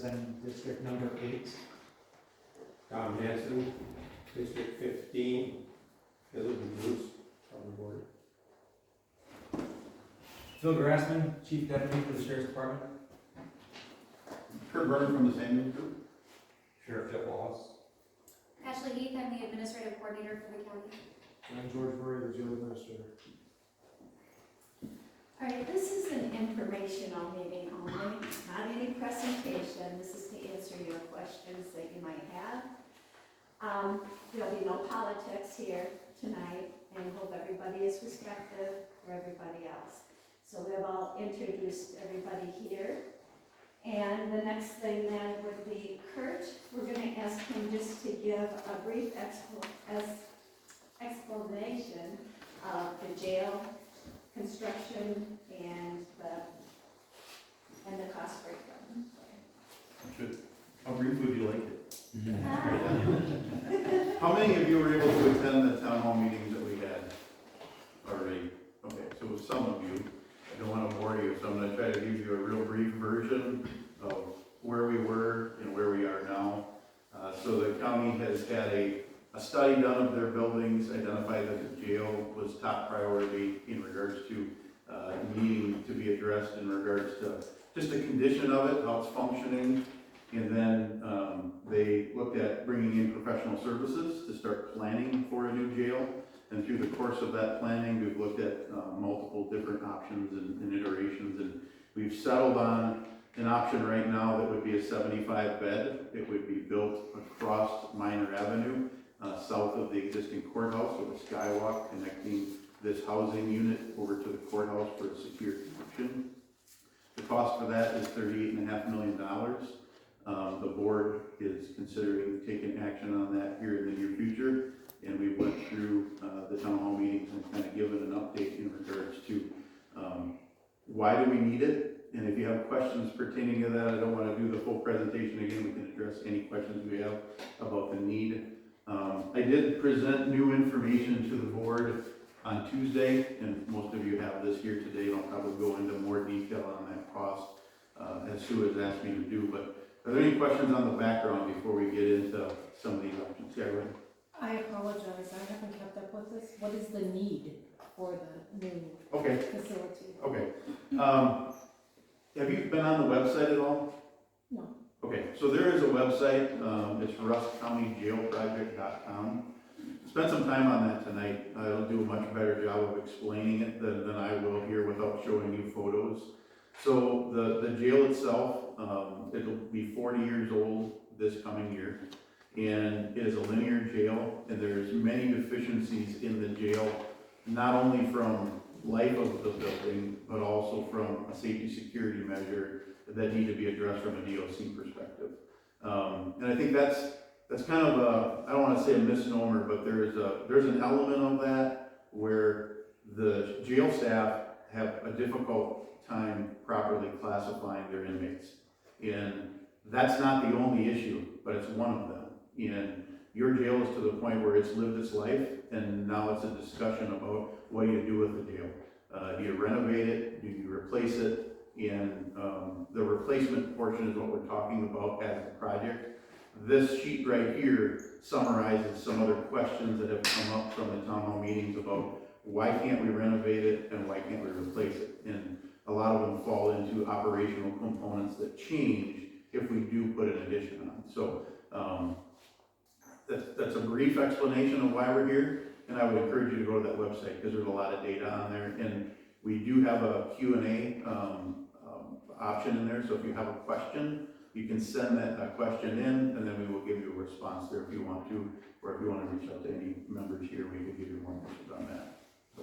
representing District Number 8. Tom Hanson, District 15, Philip Bruce, on the board. Phil Grassman, Chief Deputy for the Sheriff's Department. Kurt Berner from the same group. Sheriff Jeff Wallace. Ashley Heath, I'm the Administrative Coordinator for the county. And I'm George Murray, the Jail Administrator. All right, this is an informational meeting only, not any presentation. This is to answer your questions that you might have. There'll be no politics here tonight, and hope everybody is respectful for everybody else. So we've all introduced everybody here. And the next thing then would be Kurt. We're going to ask him just to give a brief explanation of the jail construction and the cost breakdown. Good. How brief would you like it? How many of you were able to attend the town hall meetings that we had already? Okay, so some of you. I don't want to bore you, so I'm going to try to give you a real brief version of where we were and where we are now. So the county has had a study done of their buildings, identified that the jail was top priority in regards to needing to be addressed in regards to just the condition of it, how it's functioning. And then they looked at bringing in professional services to start planning for a new jail. And through the course of that planning, we've looked at multiple different options and iterations, and we've settled on an option right now that would be a 75 bed. It would be built across Minor Avenue, south of the existing courthouse, with a skywalk connecting this housing unit over to the courthouse for a secure connection. The cost for that is $38.5 million. The board is considering taking action on that here in the near future. And we went through the town hall meetings and kind of given an update in regards to why do we need it. And if you have questions pertaining to that, I don't want to do the full presentation again. We can address any questions we have about the need. I did present new information to the board on Tuesday, and most of you have this here today. I'll probably go into more detail on that cost as Sue has asked me to do. But are there any questions on the background before we get into some of these options? Yeah, go ahead. I apologize, I haven't kept up with this. What is the need for the new facility? Okay. Have you been on the website at all? No. Okay, so there is a website. It's ruskcountyjailproject.com. Spend some time on that tonight. I'll do a much better job of explaining it than I will here without showing you photos. So the jail itself, it'll be 40 years old this coming year. And it is a linear jail, and there's many deficiencies in the jail, not only from life of the building, but also from a safety security measure that need to be addressed from a DOC perspective. And I think that's kind of a, I don't want to say a misnomer, but there's an element of that where the jail staff have a difficult time properly classifying their inmates. And that's not the only issue, but it's one of them. And your jail is to the point where it's lived its life, and now it's a discussion about what do you do with the jail. Do you renovate it? Do you replace it? And the replacement portion is what we're talking about as a project. This sheet right here summarizes some other questions that have come up from the town hall meetings about why can't we renovate it and why can't we replace it? And a lot of them fall into operational components that change if we do put an addition on. So that's a brief explanation of why we're here, and I would encourage you to go to that website because there's a lot of data on there, and we do have a Q&A option in there, so if you have a question, you can send that question in, and then we will give you a response there if you want to, or if you want to reach out to any members here, we can give you more questions on that. So.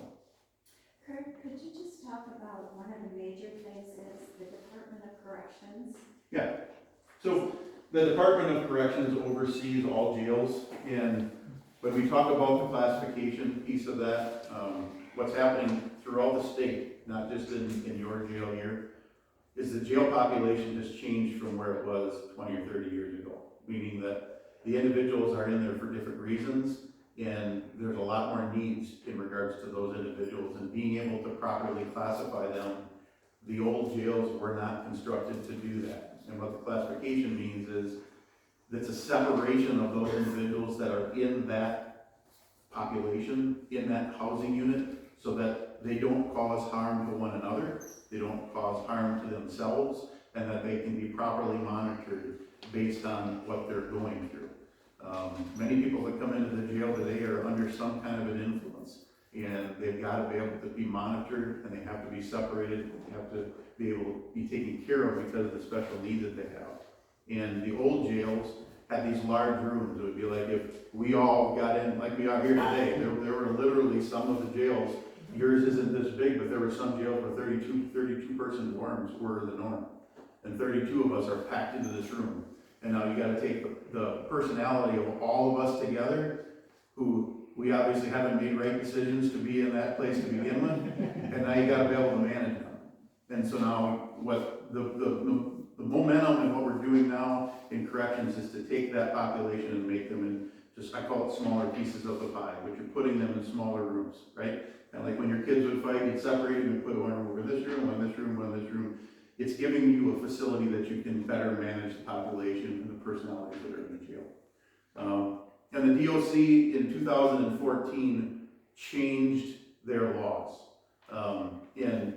Kurt, could you just talk about one of the major things is the Department of Corrections? Yeah, so the Department of Corrections oversees all jails, and when we talk about the classification piece of that, what's happening throughout the state, not just in your jail here, is the jail population has changed from where it was 20 or 30 years ago, meaning that the individuals are in there for different reasons, and there's a lot more needs in regards to those individuals, and being able to properly classify them. The old jails were not constructed to do that, and what the classification classification means is that's a separation of those individuals that are in that population, in that housing unit, so that they don't cause harm to one another, they don't cause harm to themselves, and that they can be properly monitored based on what they're going through. Many people that come into the jail today are under some kind of an influence, and they've got to be able to be monitored, and they have to be separated, they have to be able to be taken care of because of the special needs that they have. And the old jails had these large rooms. It would be like if we all got in, like we are here today, there were literally some of the jails, yours isn't this big, but there were some jails where 32 person dorms were the norm. And 32 of us are packed into this room. And now you gotta take the personality of all of us together, who we obviously haven't made right decisions to be in that place to begin with, and now you gotta be able to manage them. And so now, what the momentum and what we're doing now in corrections is to take that population and make them in, just, I call it smaller pieces of the pie, but you're putting them in smaller rooms, right? And like when your kids would fight, you'd separate them and put one over this room, one in this room, one in this room. It's giving you a facility that you can better manage the population and the personalities that are in the jail. And the DOC in 2014 changed their laws. In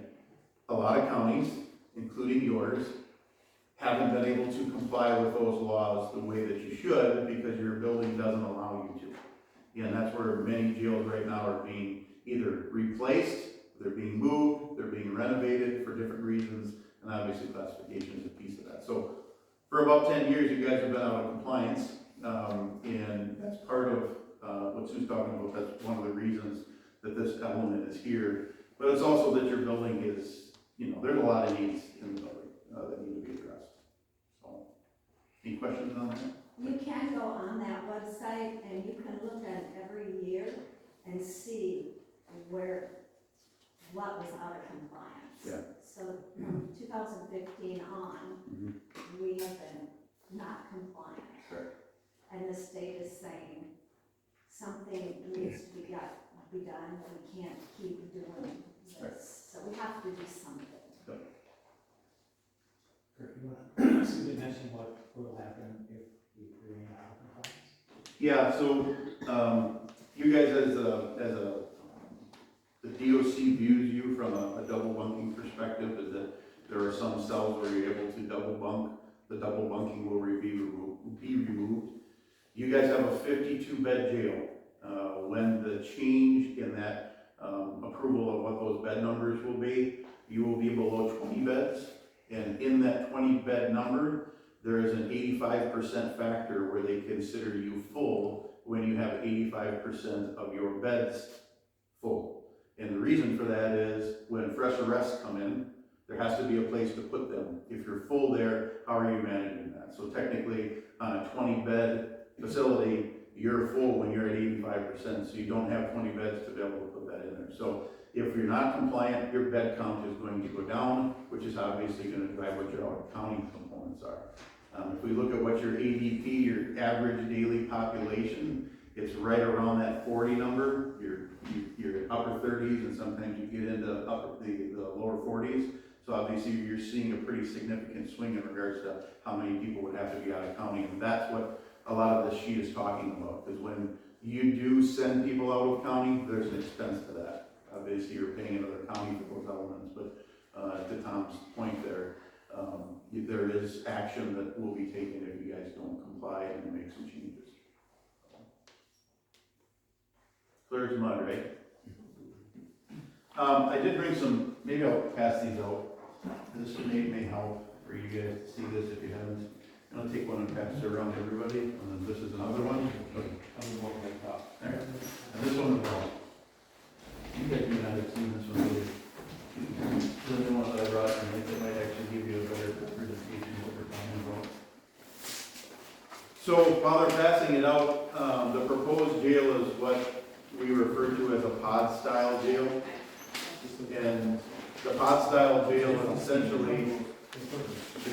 a lot of counties, including yours, haven't been able to comply with those laws the way that you should because your building doesn't allow you to. And that's where many jails right now are being either replaced, they're being moved, they're being renovated for different reasons, and obviously classification is a piece of that. So for about 10 years, you guys have been out of compliance, and that's part of what Sue's talking about. That's one of the reasons that this element is here. But it's also that your building is, there's a lot of needs in the building that need to be addressed. So, any questions on that? You can go on that website and you can look at every year and see what was out of compliance. Yeah. So from 2015 on, we have been not compliant. Sure. And the state is saying something needs to be done. We can't keep doing this. So we have to do something. Kurt, you wanna, mention what will happen if we remain out of compliance? Yeah, so you guys as the DOC views you from a double bunking perspective is that there are some cells where you're able to double bunk. The double bunking will be removed. You guys have a 52-bed jail. When the change in that approval of what those bed numbers will be, you will be below 20 beds. And in that 20-bed number, there is an 85% factor where they consider you full when you have 85% of your beds full. And the reason for that is when fresh arrests come in, there has to be a place to put them. If you're full there, how are you managing that? So technically, on a 20-bed facility, you're full when you're at 85%, so you don't have 20 beds to be able to put that in there. So if you're not compliant, your bed count is going to go down, which is obviously going to drive what your out-of-county components are. If we look at what your ADP, your average daily population, it's right around that 40 number. You're upper 30s, and sometimes you get into the lower 40s. So obviously you're seeing a pretty significant swing in regards to how many people would have to be out of county, and that's what a lot of this sheet is talking about. Because when you do send people out of county, there's an expense to that. Obviously you're paying another county for those elements, but to Tom's point there is action that will be taken if you guys don't comply and make some changes. Clear as mud, right? I did bring some, maybe I'll pass these out. This may help for you guys to see this if you haven't. I'll take one and pass it around to everybody, and then this is another one. There. And this one as well. You guys may not have seen this one either. This is the new one that I brought, and I think it might actually give you a better presentation of what we're talking about. So while they're passing it out, the proposed jail is what we refer to as a pod-style jail. And the pod-style jail is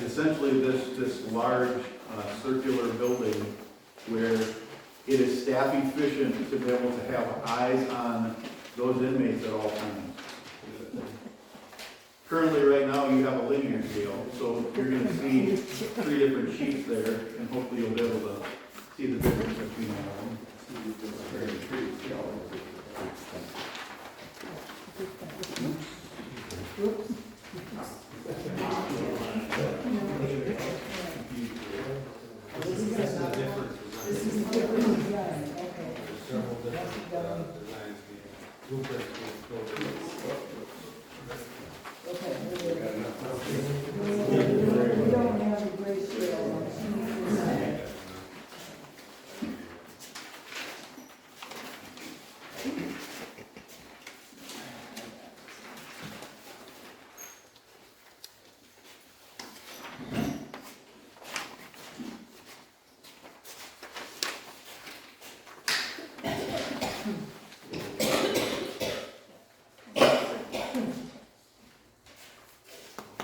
essentially this large circular building where it is staff efficient to be able to have eyes on those inmates at all times. Currently, right now, you have a linear jail, so you're gonna see 3 different sheets there, and hopefully you'll be able to see the difference between all of them. This is the difference. This is the difference design, okay. There's several different designs being, blueprints being built. Okay. We don't have a great deal on sheet.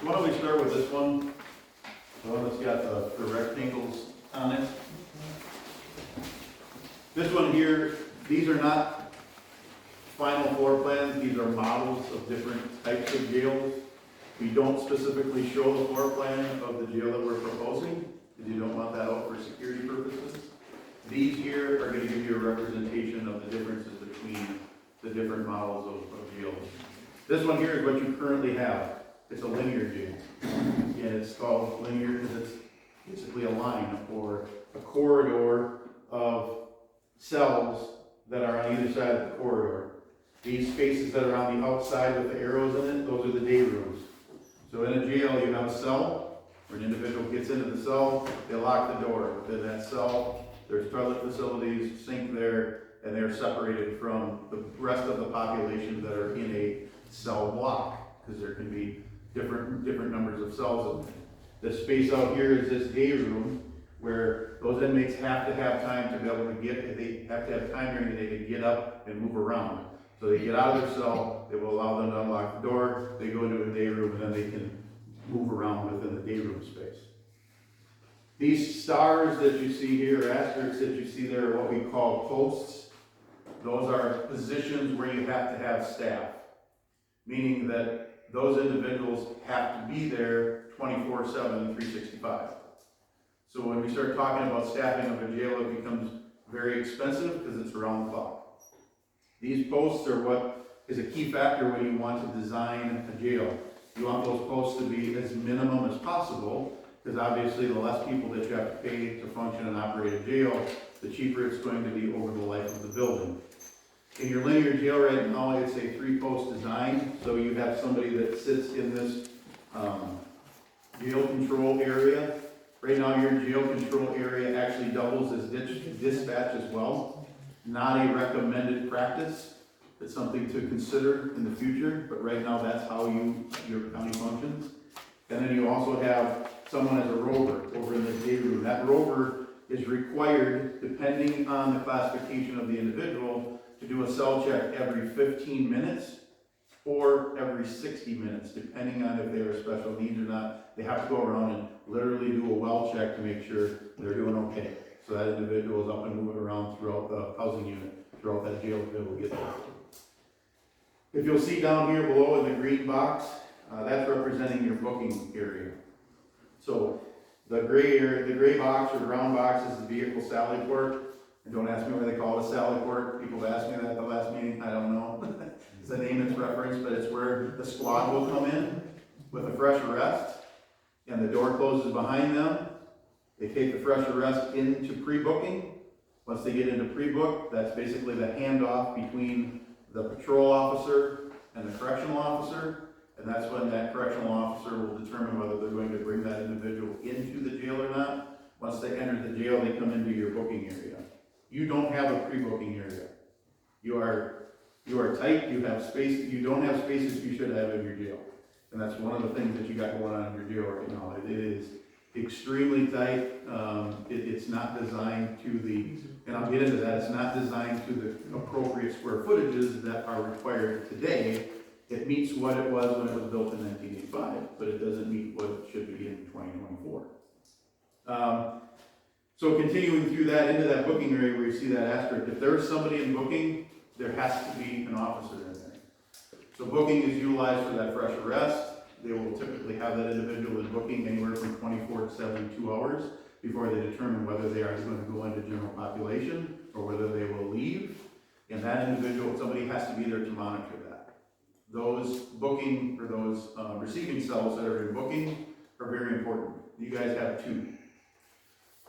Why don't we start with this one, the one that's got the rectangles on it. This one here, these are not final floor plans, these are models of different types of jails. We don't specifically show the floor plan of the jail that we're proposing, because you don't want that out for security purposes. These here are going to give you a representation of the differences between the different models of jails. This one here is what you currently have. It's a linear jail. Again, it's called linear because it's basically a line or a corridor of cells that are on either side of the corridor. These spaces that are on the outside with the arrows in it, those are the day rooms. So in a jail, you have a cell where an individual gets into the cell, they lock the door. Within that cell, there's toilet facilities, sink there, and they're separated from the rest of the population that are in a cell block, because there can be different numbers of cells in there. The space out here is this day room, where those inmates have to have time to be able to they have to have time during the day to get up and move around. So they get out of their cell, it will allow them to unlock the door, they go into a day room, and then they can move around within the day room space. These stars that you see here, asterisks that you see there, are what we call posts. Those are positions where you have to have staff, meaning that those individuals have to be there 24/7, 365. So when we start talking about staffing of a jail, it becomes very expensive because it's around the clock. These posts are what is a key factor when you want to design a jail. You want those posts to be as minimum as possible, because obviously the less people that you have to pay to function and operate a jail, the cheaper it's going to be over the life of the building. In your linear jail right now, it's a 3-post design, so you have somebody that sits in this jail control area. Right now, your jail control area actually doubles as dispatch as well. Not a recommended practice. It's something to consider in the future, but right now that's how your county functions. And then you also have someone as a rover over in the day room. That rover is required, depending on the classification of the individual, to do a cell check every 15 minutes or every 60 minutes, depending on if they are special needs or not. They have to go around and literally do a well check to make sure they're doing okay. So that individual is up and moving around throughout the housing unit, throughout that jail to be able to get there. If you'll see down here below in the green box, that's representing your booking area. So the gray box or brown box is the vehicle sally port. And don't ask me why they call it a sally port. People have asked me that at the last meeting, I don't know. It's the name it's referenced, but it's where the squad will come in with a fresh arrest, and the door closes behind them. They take the fresh arrest into pre-booking. Once they get into pre-book, that's basically the handoff between the patrol officer and the correctional officer, and that's when that correctional officer will determine whether they're going to bring that individual into the jail or not. Once they enter the jail, they come into your booking area. You don't have a pre-booking area. You are tight, you have space, you don't have spaces you should have in your jail. And that's one of the things that you got going on in your jail right now. It is extremely tight. It's not designed to and I'll get into that, it's not designed to the appropriate square footages that are required today. It meets what it was when it was built in 1985, but it doesn't meet what it should be in 2024. So continuing through that, into that booking area where you see that asterisk, if there's somebody in booking, there has to be an officer in there. So booking is utilized for that fresh arrest. They will typically have that individual in booking anywhere from 24 to 72 hours before they determine whether they are going to go into general population or whether they will leave. And that individual, somebody has to be there to monitor that. Those booking or those receiving cells that are in booking are very important. You guys have 2.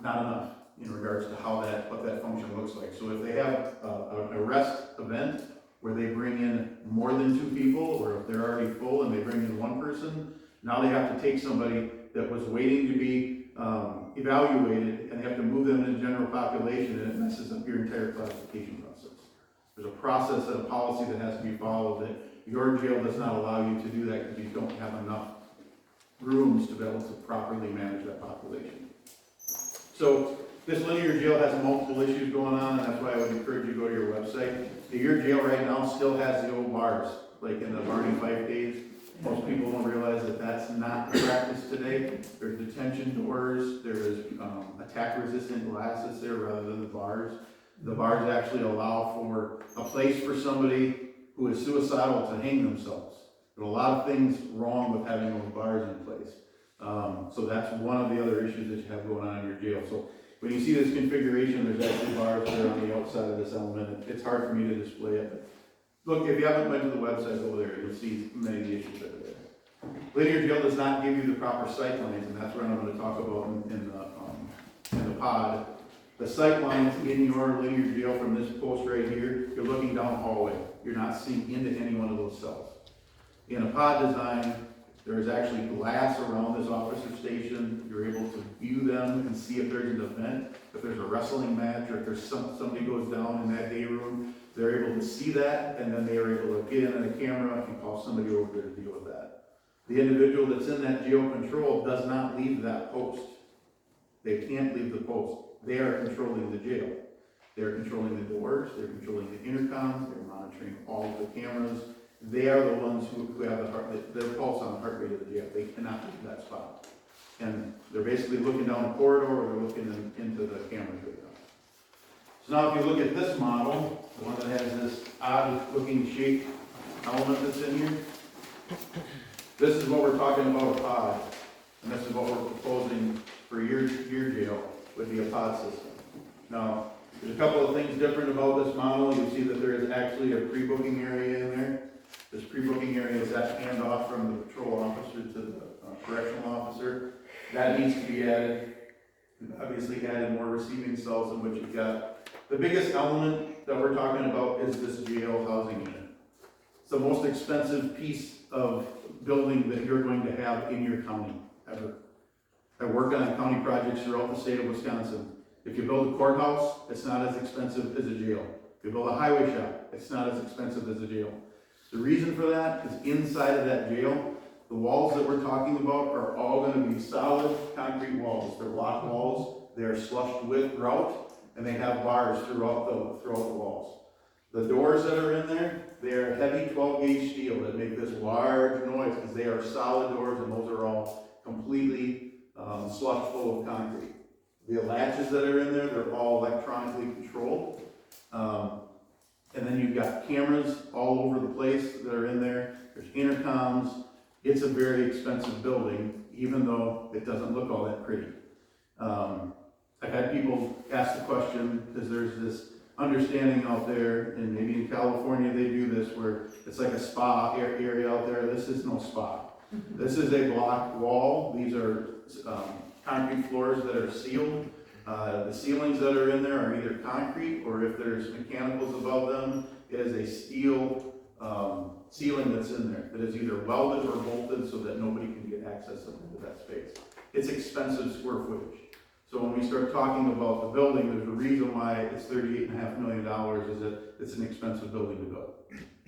Not enough in regards to how that, what that function looks like. So if they have an arrest event where they bring in more than 2 people, or if they're already full and they bring in 1 person, now they have to take somebody that was waiting to be evaluated and they have to move them into general population, and it messes up your entire classification process. There's a process and a policy that has to be followed that your jail does not allow you to do that because you don't have enough rooms to be able to properly manage that population. So this linear jail has multiple issues going on, and that's why I would encourage you to go to your website. Your jail right now still has the old bars, like in the Barney Fife days. Most people don't realize that that's not the practice today. There's detention doors, there's attack-resistant glass that's there rather than the bars. The bars actually allow for a place for somebody who is suicidal to hang themselves. There are a lot of things wrong with having those bars in place. So that's one of the other issues that you have going on in your jail. So when you see this configuration, there's actually bars that are on the outside of this element. It's hard for me to display it. Look, if you haven't been to the website over there, you'll see many of the issues that are there. Linear jail does not give you the proper sight lines, and that's what I'm going to talk about in the pod. The sight lines in your linear jail from this post right here, you're looking down the hallway. You're not seeing into any one of those cells. In a pod design, there is actually glass around this officer station. You're able to view them and see if there's an event, if there's a wrestling match, or if there's somebody goes down in that day room. They're able to see that, and then they are able to get in on a camera and call somebody over there to deal with that. The individual that's in that jail control does not leave that post. They can't leave the post. They are controlling the jail. They're controlling the doors, they're controlling the intercoms, they're monitoring all of the cameras. They are the ones who have the heart, their pulse on the heart rate of the jail. They cannot leave that spot. And they're basically looking down a corridor, or they're looking into the cameras right now. So now if you look at this model, the one that has this odd looking shape element that's in here, this is what we're talking about, a pod. And this is what we're proposing for your jail, would be a pod system. Now, there's a couple of things different about this model. You see that there is actually a pre-booking area in there. This pre-booking area is that handoff from the patrol officer to the correctional officer. That needs to be added. We've obviously added more receiving cells in which you've got. The biggest element that we're talking about is this jail housing unit. It's the most expensive piece of building that you're going to have in your county ever. I work on county projects throughout the state of Wisconsin. If you build a courthouse, it's not as expensive as a jail. If you build a highway shop, it's not as expensive as a jail. The reason for that is inside of that jail, the walls that we're talking about are all going to be solid concrete walls. They're block walls. They're slushed with grout, and they have bars throughout the walls. The doors that are in there, they are heavy 12-gauge steel that make this large noise because they are solid doors, and those are all completely slushed full of concrete. The latches that are in there, they're all electronically controlled. And then you've got cameras all over the place that are in there. There's intercoms. It's a very expensive building, even though it doesn't look all that pretty. I've had people ask the question, because there's this understanding out there, and maybe in California they do this, where it's like a spa area out there. This is no spa. This is a block wall. These are concrete floors that are sealed. The ceilings that are in there are either concrete, or if there's mechanicals above them, it is a steel ceiling that's in there that is either welded or bolted so that nobody can get access into that space. It's expensive square footage. So when we start talking about the building, there's a reason why it's $38.5 million, is that it's an expensive building to build.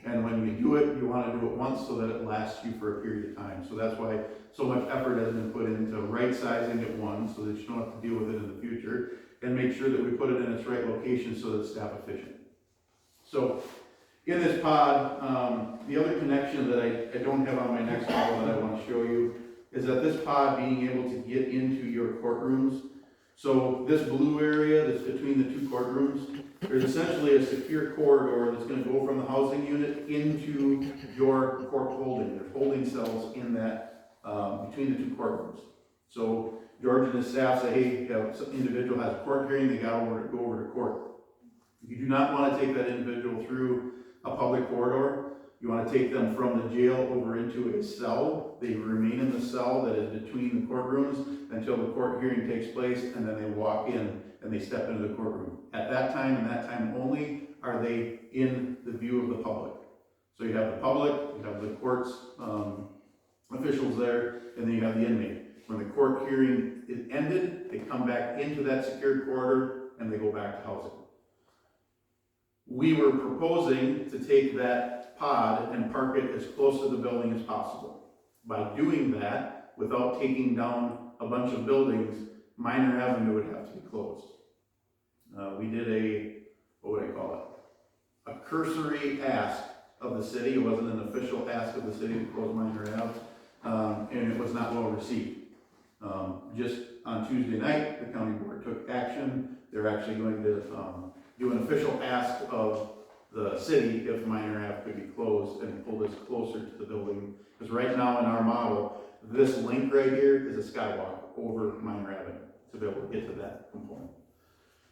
And when you do it, you want to do it once so that it lasts you for a period of time. So that's why so much effort has been put into right sizing it so that you don't have to deal with it in the future, and make sure that we put it in its right location so that it's staff efficient. So in this pod, the other connection that I don't have on my next model that I want to show you is that this pod being able to get into your courtrooms. So this blue area that's between the two courtrooms, there's essentially a secure corridor that's going to go from the housing unit into your court holding. There's holding cells in that between the two courtrooms. So George and his staff say, hey, if some individual has a court hearing, they gotta go over to court. You do not want to take that individual through a public corridor. You want to take them from the jail over into a cell. They remain in the cell that is between the courtrooms until the court hearing takes place, and then they walk in and they step into the courtroom. At that time and that time only are they in the view of the public. So you have the public, you have the court's officials there, and then you have the inmate. When the court hearing is ended, they come back into that secured corridor and they go back to housing. We were proposing to take that pod and park it as close to the building as possible. By doing that, without taking down a bunch of buildings, Minor Avenue would have to be closed. We did a, what would I call it? A cursory ask of the city. It wasn't an official ask of the city to close Minor Ave, and it was not well received. Just on Tuesday night, the county board took action. They're actually going to do an official ask of the city if Minor Ave could be closed and pull this closer to the building. Because right now in our model, this link right here is a skywalk over Minor Avenue to be able to get to that component.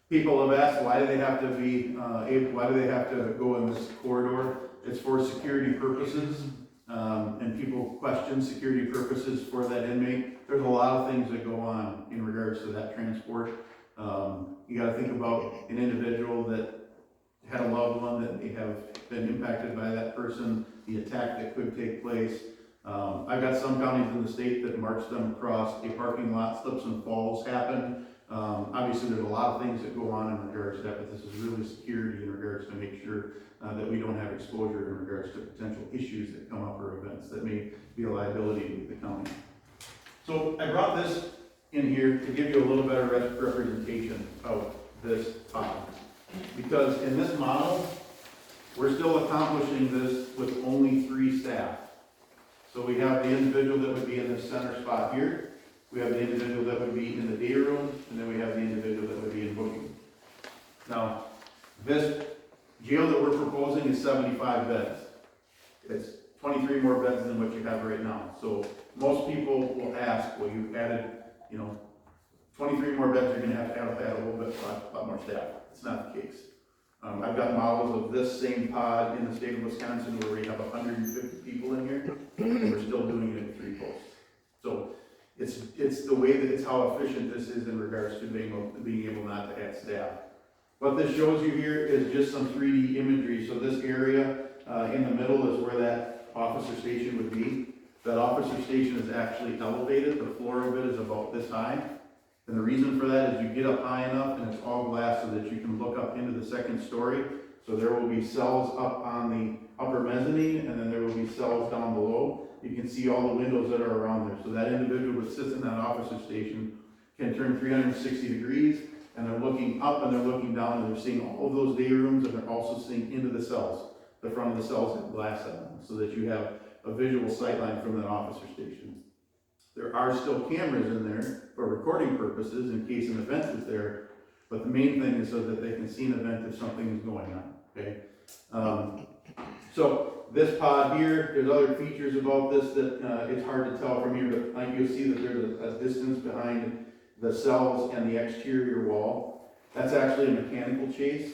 People have asked, why do they have to be why do they have to go in this corridor? It's for security purposes, and people question security purposes for that inmate. There's a lot of things that go on in regards to that transport. You got to think about an individual that had a loved one that may have been impacted by that person, the attack that could take place. I've got some counties in the state that march them across a parking lot, slips and falls happen. Obviously there's a lot of things that go on in regards to that, but this is really security in regards to make sure that we don't have exposure in regards to potential issues that come up or events that may be a liability to the county. So I brought this in here to give you a little better representation of this topic. Because in this model, we're still accomplishing this with only 3 staff. So we have the individual that would be in this center spot here, we have the individual that would be in the day room, and then we have the individual that would be in booking. Now, this jail that we're proposing is 75 beds. It's 23 more beds than what you have right now. So most people will ask, well, you've added, 23 more beds, you're going to have to add a little bit, a lot more staff. It's not the case. I've got models of this same pod in the state of Wisconsin where we have 150 people in here, and we're still doing it in 3 posts. So it's the way that it's how efficient this is in regards to being able not to add staff. What this shows you here is just some 3D imagery. So this area in the middle is where that officer station would be. That officer station is actually elevated. The floor of it is about this high. And the reason for that is you get up high enough and it's all glass so that you can look up into the 2nd story. So there will be cells up on the upper mezzanine, and then there will be cells down below. You can see all the windows that are around there. So that individual that sits in that officer station can turn 360 degrees, and they're looking up and they're looking down, and they're seeing all of those day rooms, and they're also seeing into the cells. The front of the cells have glass on them, so that you have a visual sight line from that officer station. There are still cameras in there for recording purposes in case an event is there, but the main thing is so that they can see an event if something is going on, okay? So this pod here, there's other features about this that it's hard to tell from here, but you'll see that there's a distance behind the cells and the exterior wall. That's actually a mechanical chase.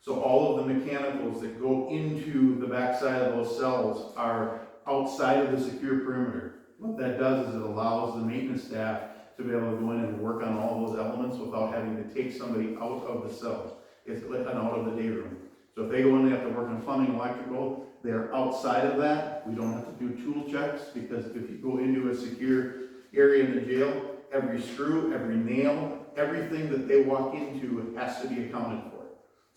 So all of the mechanicals that go into the backside of those cells are outside of the secure perimeter. What that does is it allows the maintenance staff to be able to go in and work on all those elements without having to take somebody out of the cell. It's out of the day room. So if they go in, they have to work on plumbing, electrical, they're outside of that. We don't have to do tool checks, because if you go into a secure area in the jail, every screw, every nail, everything that they walk into has to be accounted for.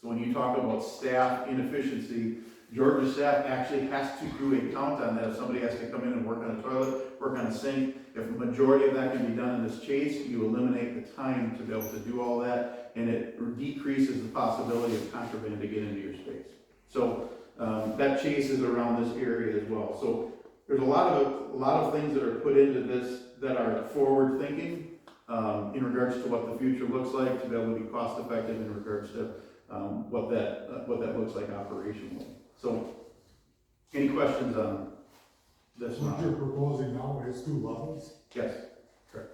So when you talk about staff inefficiency, Georgia's staff actually has to do a count on that. If somebody has to come in and work on a toilet, work on a sink, if a majority of that can be done in this chase, you eliminate the time to be able to do all that, and it decreases the possibility of contraband to get into your space. So that chase is around this area as well. So there's a lot of things that are put into this that are forward thinking in regards to what the future looks like, to be able to be cost effective in regards to what that looks like operationally. So any questions on this What amount. you're proposing now is 2 levels? Yes, correct.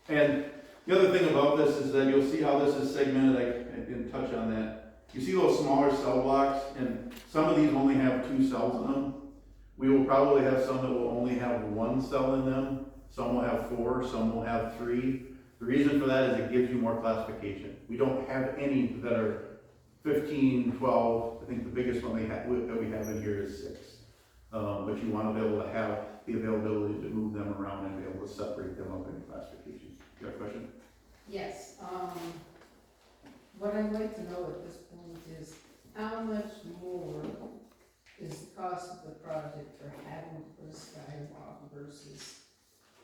And the other thing about this is that you'll see how this is segmented, I didn't touch on that. You see those smaller cell blocks, and some of these only have 2 cells in them. We will probably have some that will only have 1 cell in them, some will have 4, some will have 3. The reason for that is it gives you more classification. We don't have any that are 15, 12, I think the biggest one that we have in here is 6. But you want to be able to have the availability to move them around and be able to separate them up into classifications. You have a question? Yes, what I'd like to know at this point is, how much more is the cost of the project for having to put a skywalk versus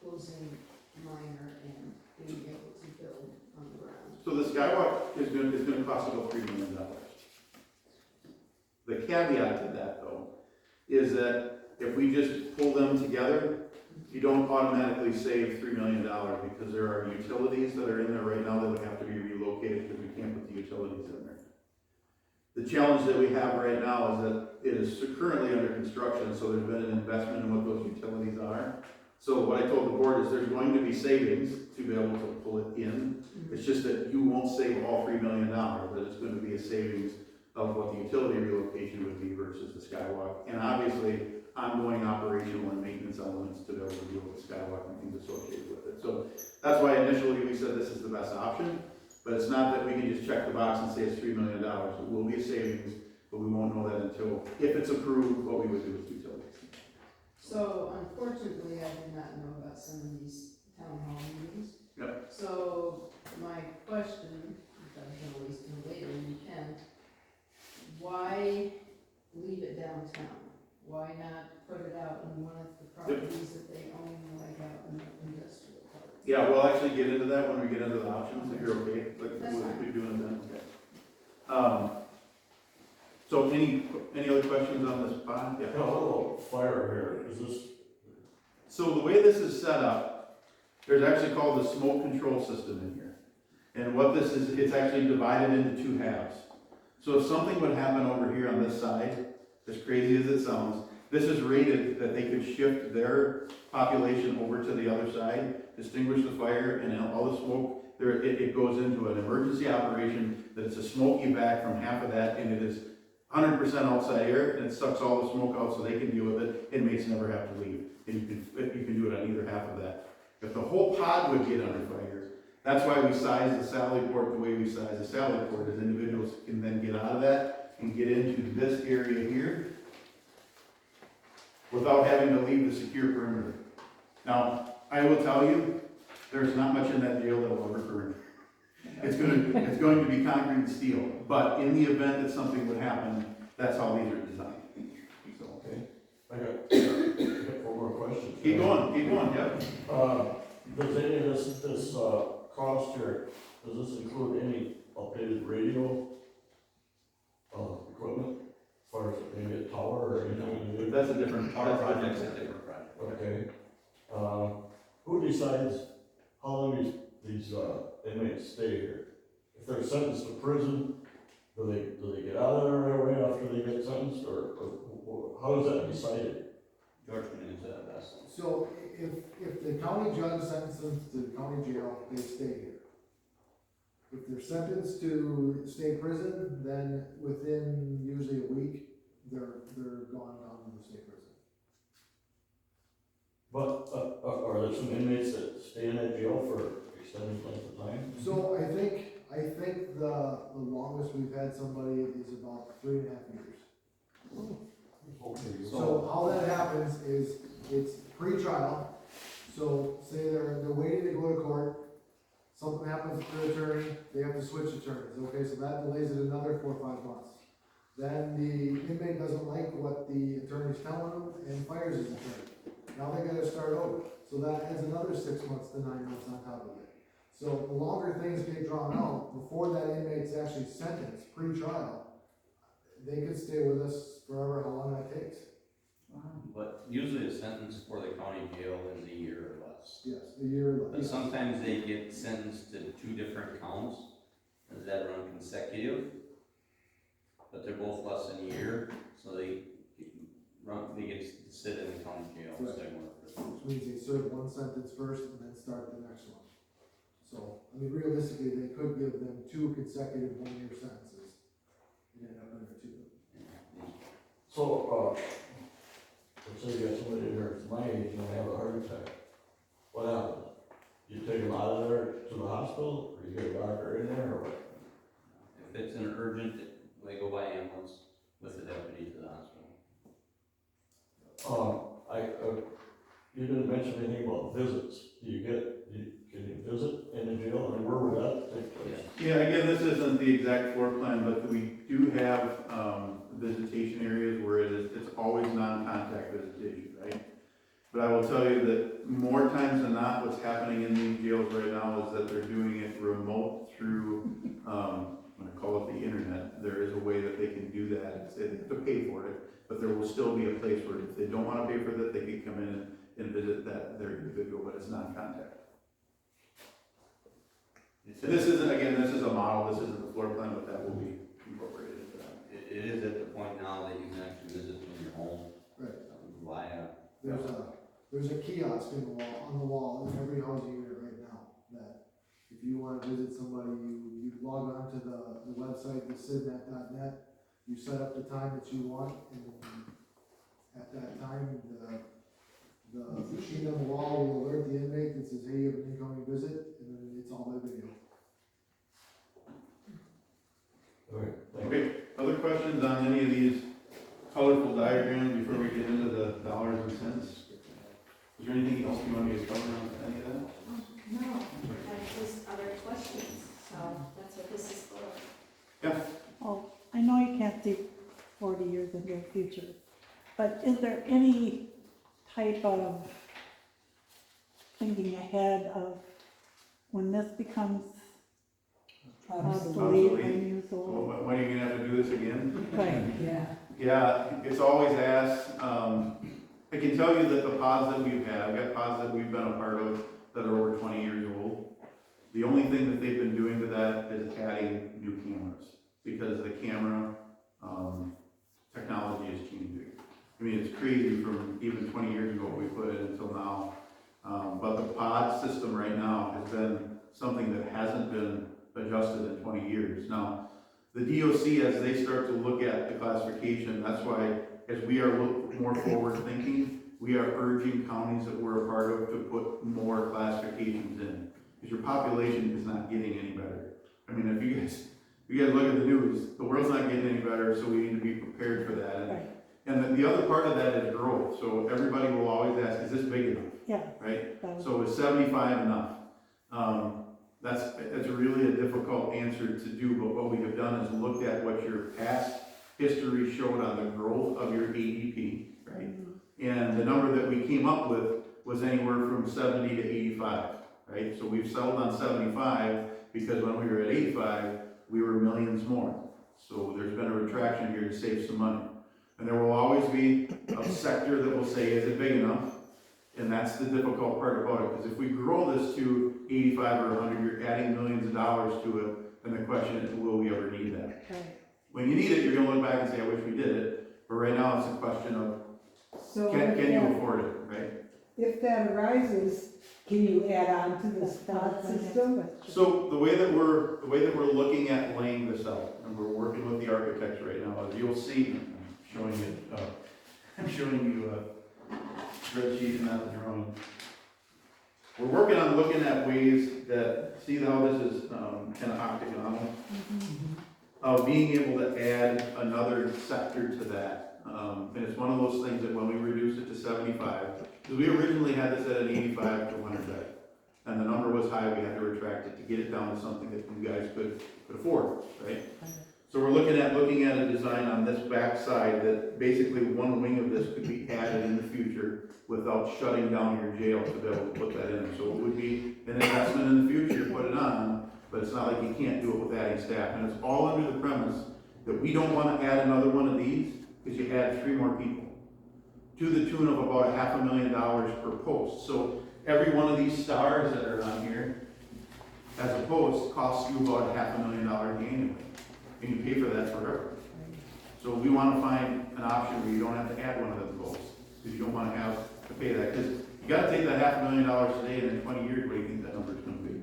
closing minor and being able to build on the ground? So the skywalk is going to cost about $3 million. The caveat to that, though, is that if we just pull them together, you don't automatically save $3 million because there are utilities that are in there right now that would have to be relocated because we can't put the utilities in there. The challenge that we have right now is that it is currently under construction, so there's been an investment in what those utilities are. So what I told the board is there's going to be savings to be able to pull it in. It's just that you won't save all $3 million, but it's going to be a savings of what the utility relocation would be versus the skywalk. And obviously, ongoing operational and maintenance elements to be able to deal with the skywalk and things associated with it. So that's why initially we said this is the best option, but it's not that we can just check the box and say it's $3 million. It will be a savings, but we won't know that until, if it's approved, what we would do with utilities. So unfortunately, I did not know about some of these town hall meetings. Yep. So my question, which I can always do later, you can, why leave it downtown? Why not put it out in one of the properties that they own, like out in the industrial park? Yeah, we'll actually get into that when we get into the options, if you're okay, but That's we'll fine. be doing that, okay. So any other questions on this bond? Yeah. Yeah, what about fire here? Is this, So the way this is set up, there's actually called the smoke control system in here. And what this is, it's actually divided into 2 halves. So if something would happen over here on this side, as crazy as it sounds, this is rated that they could shift their population over to the other side, extinguish the fire, and all the smoke, it goes into an emergency operation, that it's a smoke evac from half of that, and it is 100% outside air, and it sucks all the smoke out so they can deal with it. Inmates never have to leave. And you can do it on either half of that. If the whole pod would get under fire, that's why we size the Sally port the way we size the Sally port, is individuals can then get out of that and get into this area here without having to leave the secure perimeter. Now, I will tell you, there's not much in that jail that will ever burn. It's going to be concrete and steel, but in the event that something would happen, that's how these are designed. So, okay, I got 4 more questions. keep going, yep. Does any of this cost here, does this include any updated radio, equipment? As far as maybe a tower or anything? That's a different, Our project's a different project. Okay. Who decides how long these inmates stay here? If they're sentenced to prison, do they get out of there right away after they get sentenced, or how is that decided? George can answer that best. So if the county judge sentences them to county jail, they stay here. If they're sentenced to stay in prison, then within usually a week, they're gone down to the state prison. But are there some inmates that stay in that jail for extended length of time? So I think the longest we've had somebody is about 3.5 years. Okay, So how that happens is, it's pre-trial, so say they're waiting to go to court, something happens to the attorney, they have to switch attorneys, okay, so that delays it another 4 or 5 months. Then the inmate doesn't like what the attorney's telling him and fires his attorney. Now they gotta start over, so that adds another 6 months to 9 months on top of it. So the longer things get drawn out, before that inmate's actually sentenced, pre-trial, they could stay with us forever, how long that takes. But usually a sentence for the county jail is a year or less. Yes, a year. But yes. sometimes they get sentenced to 2 different counts that run consecutive, but they're both less than a year, so they get to sit in the county jail instead of work. Which means they serve one sentence first and then start the next one. So, I mean, realistically, they could give them 2 consecutive 1-year sentences and end up under 2. So, let's say you got somebody there that's my age and they have a heart attack, what happens? You take them out of there to the hospital, or you get a doctor in there, or what? If it's an urgent, they go by ambulance with the deputy to the hospital. You didn't mention anything about visits. Can you visit in the jail, and where would that take place? Yeah, again, this isn't the exact floor plan, but we do have, visitation areas where it's always non-contact visitation, right? But I will tell you that more times than not, what's happening in these jails right now is that they're doing it remote through, I'm gonna call it the internet. There is a way that they can do that. They have to pay for it, but there will still be a place where if they don't wanna pay for that, they can come in and visit their individual, but it's non-contact. This isn't, again, this is a model, this isn't the floor plan, but that will be incorporated into that. It is at the point now that you can actually visit from your home. Right. Via, There's a kiosk on the wall in every housing unit right now, that if you wanna visit somebody, you log on to the website, the sidnet.net, you set up the time that you want, and at that time, the machine on the wall will alert the inmate that says, hey, you have an incoming visit, and then it's all by video. Okay, other questions on any of these colorful diagrams before we get into the dollars and cents? Is there anything else you want me to cover on any of that? No, that's just other questions, so that's what this is for. Yeah. Oh, I know you can't see 40 years into the future, but is there any type of thinking ahead of when this becomes obsolete, Obsolete. unusable? Well, when are you gonna have to do this again? Right, yeah. Yeah, it's always asked. I can tell you that the pods that we've had, I've got pods that we've been a part of that are over 20 years old. The only thing that they've been doing to that is adding new cameras, because the camera technology is changing. I mean, it's crazy from even 20 years ago what we put in until now. But the pod system right now has been something that hasn't been adjusted in 20 years. Now, the DOC, as they start to look at the classification, that's why, as we are more forward thinking, we are urging counties that we're a part of to put more classifications in. Because your population is not getting any better. I mean, if you guys look at the news, the world's not getting any better, so we need to be prepared for that. Right. And the other part of that is growth. So everybody will always ask, is this big enough? Yeah. Right? That was- So is 75 enough? That's really a difficult answer to do, but what we have done is looked at what your past history showed on the growth of your ADP, right? And the number that we came up with was anywhere from 70 to 85, right? So we've settled on 75 because when we were at 85, we were millions more. So there's been a retraction here to save some money. And there will always be a sector that will say, is it big enough? And that's the difficult part about it, because if we grow this to 85 or 100, you're adding millions of dollars to it, and the question is, will we ever need that? Right. When you need it, you're gonna look back and say, I wish we did it, but right now it's a question of, So can you afford it, right? if that arises, can you add on to this pod system? So the way that we're looking at laying this out, and we're working with the architects right now, is you'll see, I'm showing you a spreadsheet and not a drawing. We're working on looking at ways that, see how this is kind of octagonal? Of being able to add another sector to that. And it's one of those things that when we reduce it to 75, because we originally had this at an 85 to 100 bed. And the number was high, we had to retract it to get it down to something that you guys could afford, right? So we're looking at a design on this back side that basically one wing of this could be added in the future without shutting down your jail to be able to put that in there. So it would be an investment in the future to put it on, but it's not like you can't do it with adding staff. And it's all under the premise that we don't want to add another one of these because you add 3 more people to the tune of about $500,000 per post. So every one of these stars that are on here as a post costs you about $500,000 annually. And you pay for that forever. So we want to find an option where you don't have to add one of them goals, because you don't wanna have to pay that, because you gotta take that $500,000 today, and in 20 years, what do you think that number's gonna be?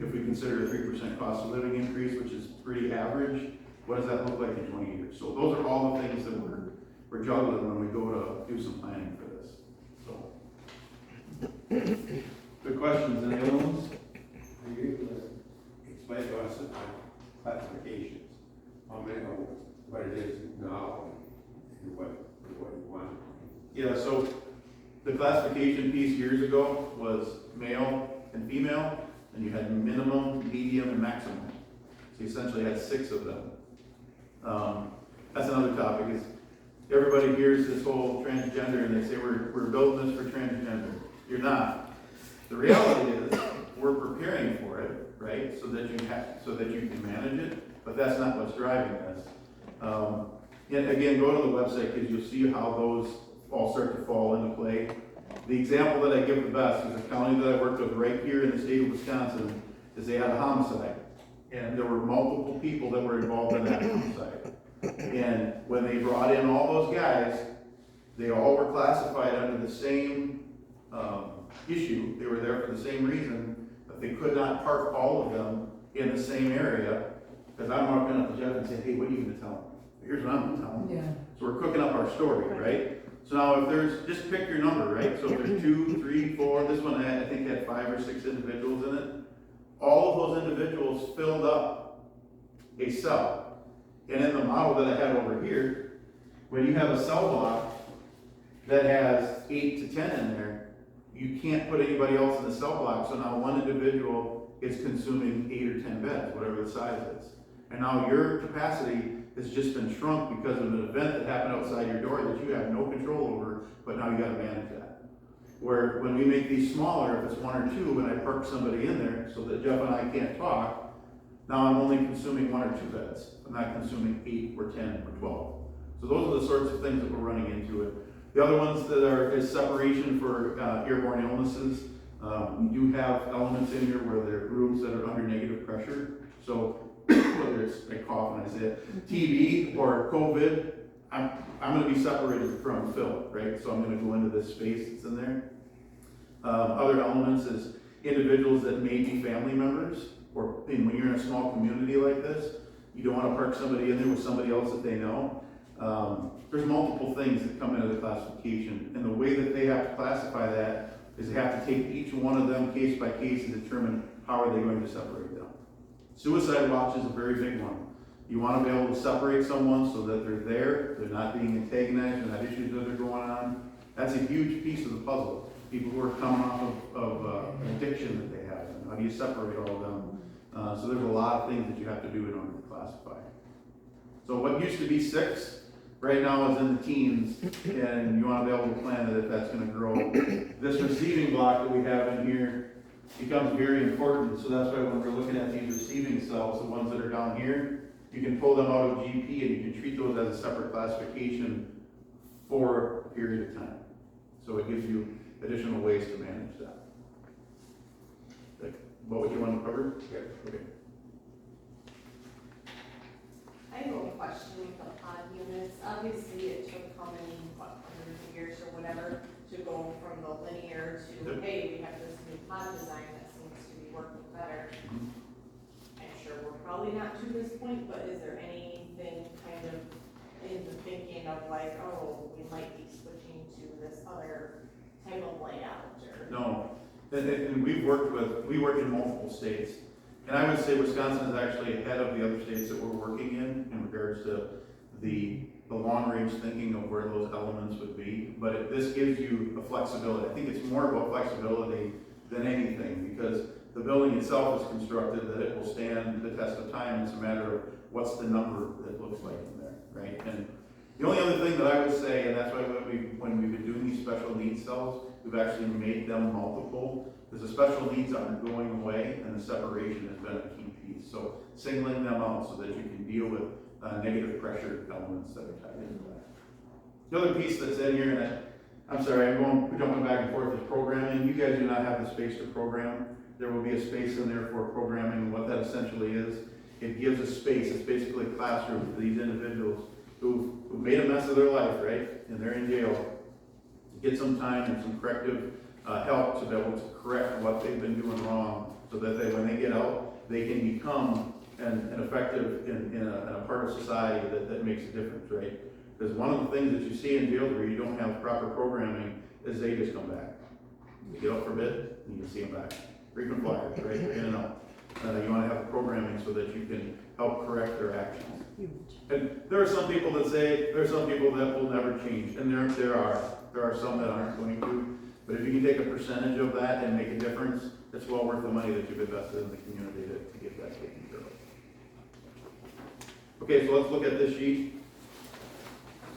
If we consider a 3% cost of living increase, which is pretty average, what does that look like in 20 years? So those are all the things that we're juggling when we go to do some planning for this, so. Good questions, any other ones? Are you able to explain to us the classifications? How many, what it is now, and what you want? Yeah, so the classification piece years ago was male and female, and you had minimum, medium, and maximum. So you essentially had 6 of them. That's another topic, is everybody hears this whole transgender and they say we're building this for transgender. You're not. The reality is we're preparing for it, right? So that you can manage it, but that's not what's driving this. And again, go to the website because you'll see how those all start to fall into play. The example that I give the best is a county that I worked with right here in the state of Wisconsin, is they had a homicide. And there were multiple people that were involved in that homicide. And when they brought in all those guys, they all were classified under the same issue. They were there for the same reason, but they could not park all of them in the same area. Because I'm walking up to Jeff and saying, hey, what are you gonna tell them? Here's what I'm gonna tell them. Yeah. So we're cooking up our story, right? So now if there's, just pick your number, right? So if there's 2, 3, 4, this one I think had 5 or 6 individuals in it. All of those individuals filled up a cell. And in the model that I had over here, when you have a cell block that has 8 to 10 in there, you can't put anybody else in the cell block. So now one individual is consuming 8 or 10 beds, whatever the size is. And now your capacity has just been shrunk because of an event that happened outside your door that you have no control over, but now you gotta manage that. Where when we make these smaller, if it's 1 or 2, and I park somebody in there so that Jeff and I can't talk, now I'm only consuming 1 or 2 beds. I'm not consuming 8 or 10 or 12. So those are the sorts of things that we're running into it. The other ones that is separation for airborne illnesses. We do have elements in here where there are rooms that are under negative pressure. So whether it's, I cough when I say it, TB or COVID, I'm going to be separated from Phil, right? So I'm going to go into this space that's in there. Other elements is individuals that may be family members, or when you're in a small community like this, you don't want to park somebody in there with somebody else that they know. There's multiple things that come into the classification, and the way that they have to classify that is they have to take each one of them case by case and determine how are they going to separate them. Suicide watch is a very big one. You want to be able to separate someone so that they're not being antagonized, they're not issues that are going on. That's a huge piece of the puzzle. People who are coming off of addiction that they have, and how do you separate all of them? So there's a lot of things that you have to do in order to classify. So what used to be 6, right now is in the teens, and you want to be able to plan that if that's going to grow. This receiving block that we have in here becomes very important, so that's why when we're looking at these receiving cells, the ones that are down here, you can pull them out of GP and you can treat those as a separate classification for a period of time. So it gives you additional ways to manage that. What would you want to cover? Yeah. Okay. I have a question with the pod units. Obviously, it took how many, hundreds of years or whatever to go from the linear to, Yep. hey, we have this new pod design that seems to be working better. I'm sure we're probably not to this point, but is there anything kind of in the thinking of like, oh, we might be switching to this other type of layout or? No, and we work in multiple states. And I would say Wisconsin is actually ahead of the other states that we're working in regards to the long-range thinking of where those elements would be. But this gives you a flexibility. I think it's more about flexibility than anything, because the building itself is constructed that it will stand the test of time. It's a matter of what's the number that looks like in there, right? And the only other thing that I would say, and that's why when we've been doing these special needs cells, we've actually made them multiple, because the special needs aren't going away, and the separation has been a key piece. So singling them out so that you can deal with negative pressure elements that are tied into that. The other piece that's in here, and I'm sorry, we're jumping back and forth, is programming. You guys do not have the space to program. There will be a space in there for programming, and what that essentially is, it gives a space. It's basically a classroom for these individuals. who made a mess of their life, right, and they're in jail, get some time and some corrective help to be able to correct what they've been doing wrong, so that when they get out, they can become an effective in a part of society that makes a difference, right? Because one of the things that you see in jails where you don't have proper programming is they just come back. You get out for bid, and you see them back. Frequent flyers, right? They're in and out. You want to have programming so that you can help correct their actions. And there are some people that say, there are some people that will never change, and there are some that aren't going to. But if you can take a percentage of that and make a difference, it's well worth the money that you've invested in the community to get that taken care of. Okay, so let's look at this sheet.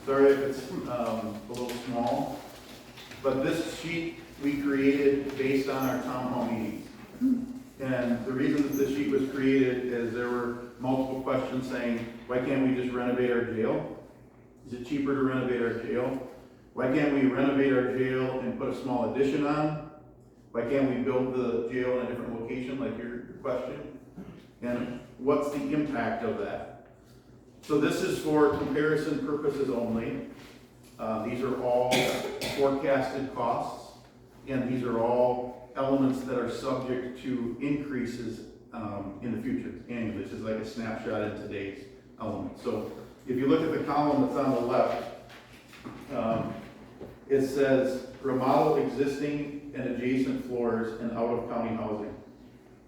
Sorry if it's a little small, but this sheet we created based on our town hall meetings. And the reason that this sheet was created is there were multiple questions saying, why can't we just renovate our jail? Is it cheaper to renovate our jail? Why can't we renovate our jail and put a small addition on? Why can't we build the jail in a different location, like your question? And what's the impact of that? So this is for comparison purposes only. These are all forecasted costs, and these are all elements that are subject to increases in the future annually. This is like a snapshot in today's element. So if you look at the column that's on the left, it says remodel existing and adjacent floors and out-of-county housing.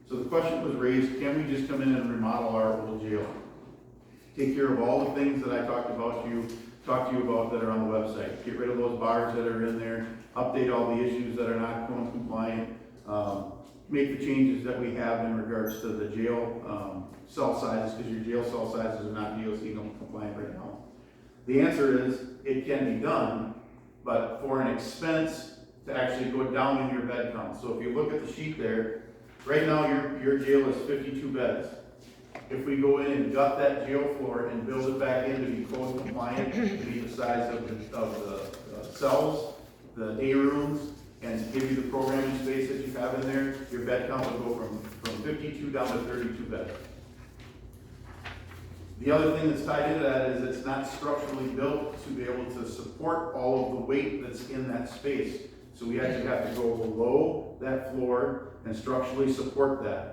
So the question was raised, can we just come in and remodel our old jail? Take care of all the things that I talked to you about that are on the website. Get rid of those bars that are in there, update all the issues that are not going compliant, make the changes that we have in regards to the jail cell sizes, because your jail cell sizes are not DOC compliant right now. The answer is, it can be done, but for an expense to actually go down in your bed count. So if you look at the sheet there, right now your jail is 52 beds. If we go in and gut that jail floor and build it back in to be code compliant, to be the size of the cells, the day rooms, and give you the programming space that you have in there, your bed count will go from 52 down to 32 beds. The other thing that's tied into that is it's not structurally built to be able to support all of the weight that's in that space. So we actually have to go below that floor and structurally support that.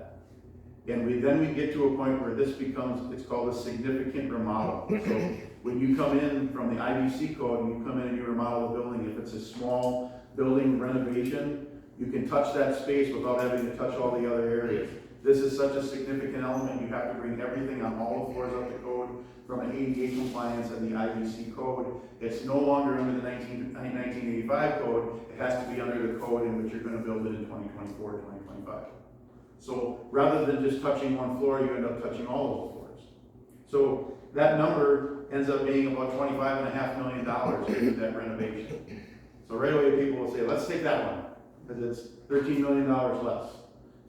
And then we get to a point where this becomes, it's called a significant remodel. So when you come in from the IBC code and you come in and you remodel a building, if it's a small building renovation, you can touch that space without having to touch all the other areas. This is such a significant element, you have to bring everything on all the floors up to code from an ADA compliance and the IBC code. It's no longer under the 1985 code, it has to be under the code in which you're going to build it in 2024, 2025. So rather than just touching one floor, you end up touching all of the floors. So that number ends up being about $25.5 million for that renovation. So right away people will say, let's take that one, because it's $13 million less.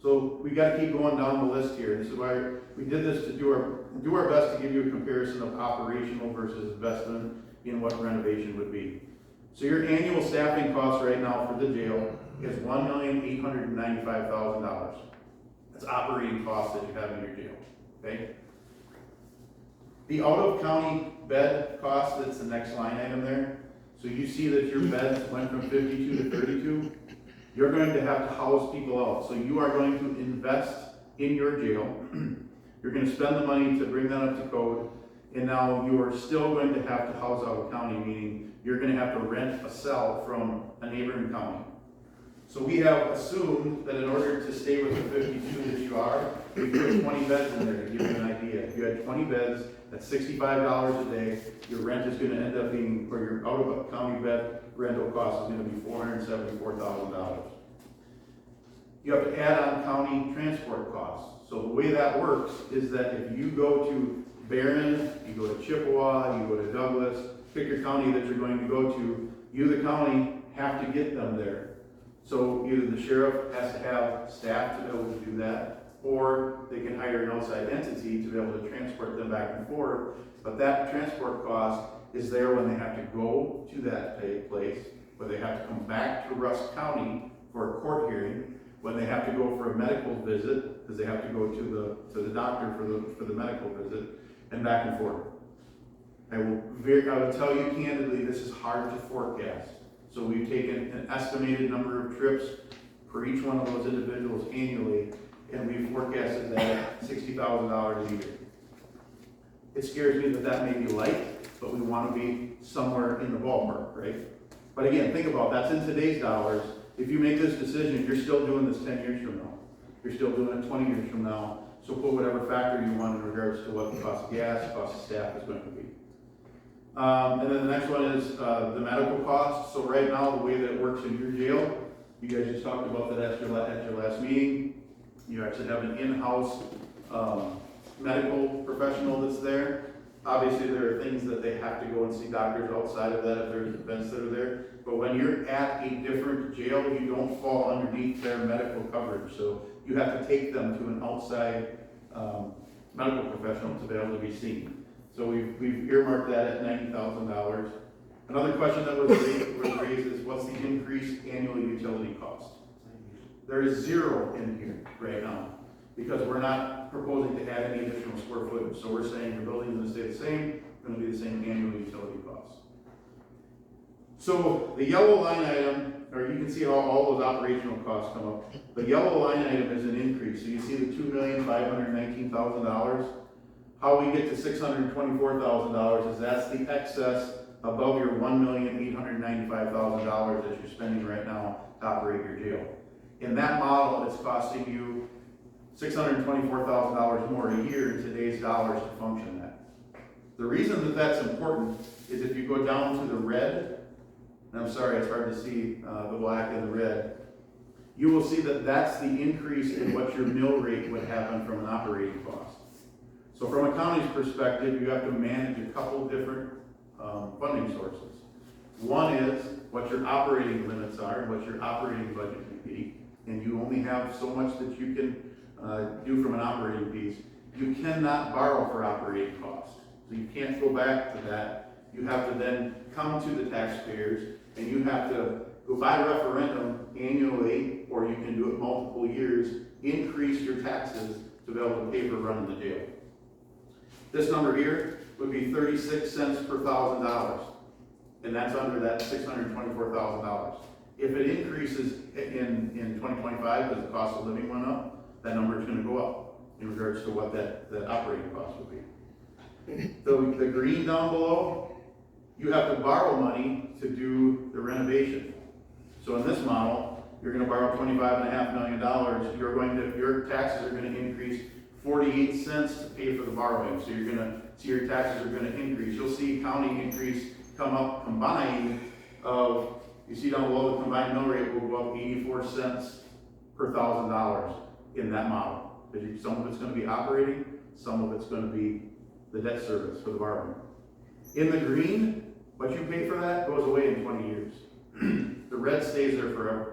So we got to keep going down the list here. This is why we did this, to do our best to give you a comparison of operational versus investment in what renovation would be. So your annual staffing cost right now for the jail is $1,895,000. That's operating costs that you have in your jail, okay? The out-of-county bed cost, that's the next line item there. So you see that your beds went from 52 to 32. You're going to have to house people out. So you are going to invest in your jail. You're going to spend the money to bring that up to code. And now you are still going to have to house out of county, meaning you're going to have to rent a cell from a neighboring county. So we have assumed that in order to stay with the 52 that you are, we put 20 beds in there to give you an idea. If you had 20 beds, that's $65 a day. Your rent is going to end up being, or your out-of-county bed rental cost is going to be $474,000. You have to add on county transport costs. So the way that works is that if you go to Barron, you go to Chippewa, you go to Douglas, pick your county that you're going to go to, you, the county, have to get them there. So either the sheriff has to have staff to be able to do that, or they can hire an outside entity to be able to transport them back and forth. But that transport cost is there when they have to go to that place, when they have to come back to Rusk County for a court hearing, when they have to go for a medical visit, because they have to go to the doctor for the medical visit, and back and forth. I will tell you candidly, this is hard to forecast. So we've taken an estimated number of trips for each one of those individuals annually, and we've forecasted that at $60,000 a year. It scares me that that may be light, but we want to be somewhere in the ballpark, right? But again, think about, that's in today's dollars. If you make this decision, you're still doing this 10 years from now. You're still doing it 20 years from now. So put whatever factor you want in regards to what the cost of gas, cost of staff is going to be. And then the next one is the medical costs. So right now, the way that it works in your jail, you guys just talked about that at your last meeting. You actually have an in-house medical professional that's there. Obviously, there are things that they have to go and see doctors outside of that if there's events that are there. But when you're at a different jail, you don't fall underneath their medical coverage. So you have to take them to an outside medical professional to be able to be seen. So we've earmarked that at $90,000. Another question that was raised is, what's the increased annual utility cost? There is 0 in here right now, because we're not proposing to add any additional square footage. So we're saying the building's gonna stay the same, gonna be the same annual utility costs. So the yellow line item, or you can see all those operational costs come up. The yellow line item is an increase. So you see the $2,519,000. How we get to $624,000 is that's the excess above your $1,895,000 that you're spending right now to operate your jail. In that model, it's costing you $624,000 more a year in today's dollars to function that. The reason that that's important is if you go down to the red, and I'm sorry, it's hard to see the black and the red, you will see that that's the increase in what your mill rate would happen from an operating cost. So from a county's perspective, you have to manage a couple different funding sources. One is what your operating limits are, and what your operating budget can be, and you only have so much that you can do from an operating piece. You cannot borrow for operating costs, so you can't go back to that. You have to then come to the taxpayers, and you have to go by referendum annually, or you can do it multiple years, increase your taxes to be able to pay for running the jail. This number here would be 36 cents per $1,000, and that's under that $624,000. If it increases in 2025 because the cost of living went up, that number is going to go up in regards to what that operating cost would be. The green down below, you have to borrow money to do the renovation. So in this model, you're going to borrow $25.5 million. Your taxes are going to increase 48 cents to pay for the borrowing. So you're going to see your taxes are going to increase. You'll see county increase come up combined of, you see down below, the combined mill rate will go up 84 cents per $1,000 in that model. Because some of it's going to be operating, some of it's going to be the debt service for the borrowing. In the green, what you pay for that goes away in 20 years. The red stays there forever.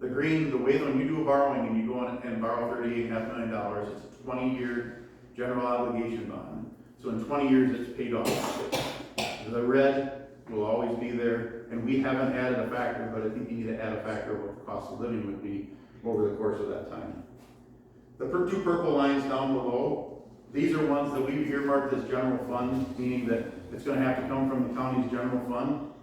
The green, the way that when you do a borrowing and you go on and borrow $38.5 million, it's a 20-year general obligation bond. So in 20 years, it's paid off. The red will always be there, and we haven't added a factor, but I think you need to add a factor of what the cost of living would be over the course of that time. The two purple lines down below, these are ones that we've earmarked as general fund, meaning that it's going to have to come from the county's general fund,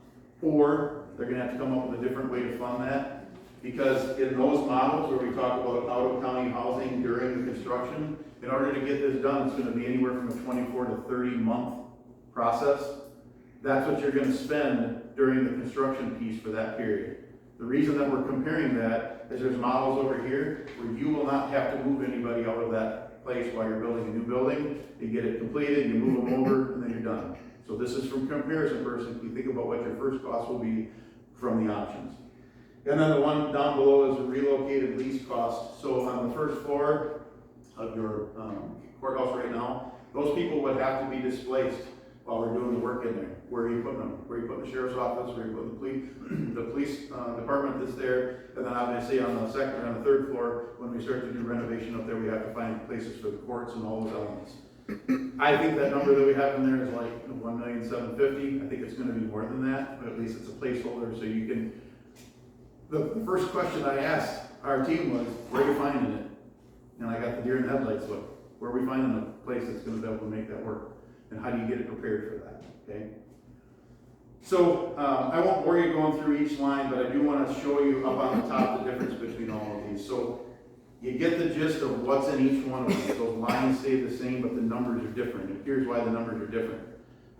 or they're going to have to come up with a different way to fund that. Because in those models where we talk about out-of-county housing during the construction, in order to get this done, it's going to be anywhere from a 24 to 30-month process. That's what you're going to spend during the construction piece for that period. The reason that we're comparing that is there's models over here where you will not have to move anybody out of that place while you're building a new building. You get it completed, you move them over, and then you're done. So this is from comparison versus you think about what your first cost will be from the options. And then the one down below is the relocated lease cost. So on the first floor of your courthouse right now, those people would have to be displaced while we're doing the work in there. Where are you putting them? Where are you putting the sheriff's office? Where are you putting the police department that's there? And then obviously on the second or on the third floor, when we start to do renovation up there, we have to find places for the courts and all those elements. I think that number that we have in there is like $1,750,000. I think it's going to be more than that, but at least it's a placeholder so you can. The first question I asked our team was, where are you finding it? And I got the deer in the headlights look. Where are we finding a place that's going to be able to make that work? and how do you get it prepared for that, okay? So, I won't bore you going through each line, but I do want to show you up on the top the difference between all of these. So, you get the gist of what's in each one of them. Those lines stay the same, but the numbers are different. And here's why the numbers are different.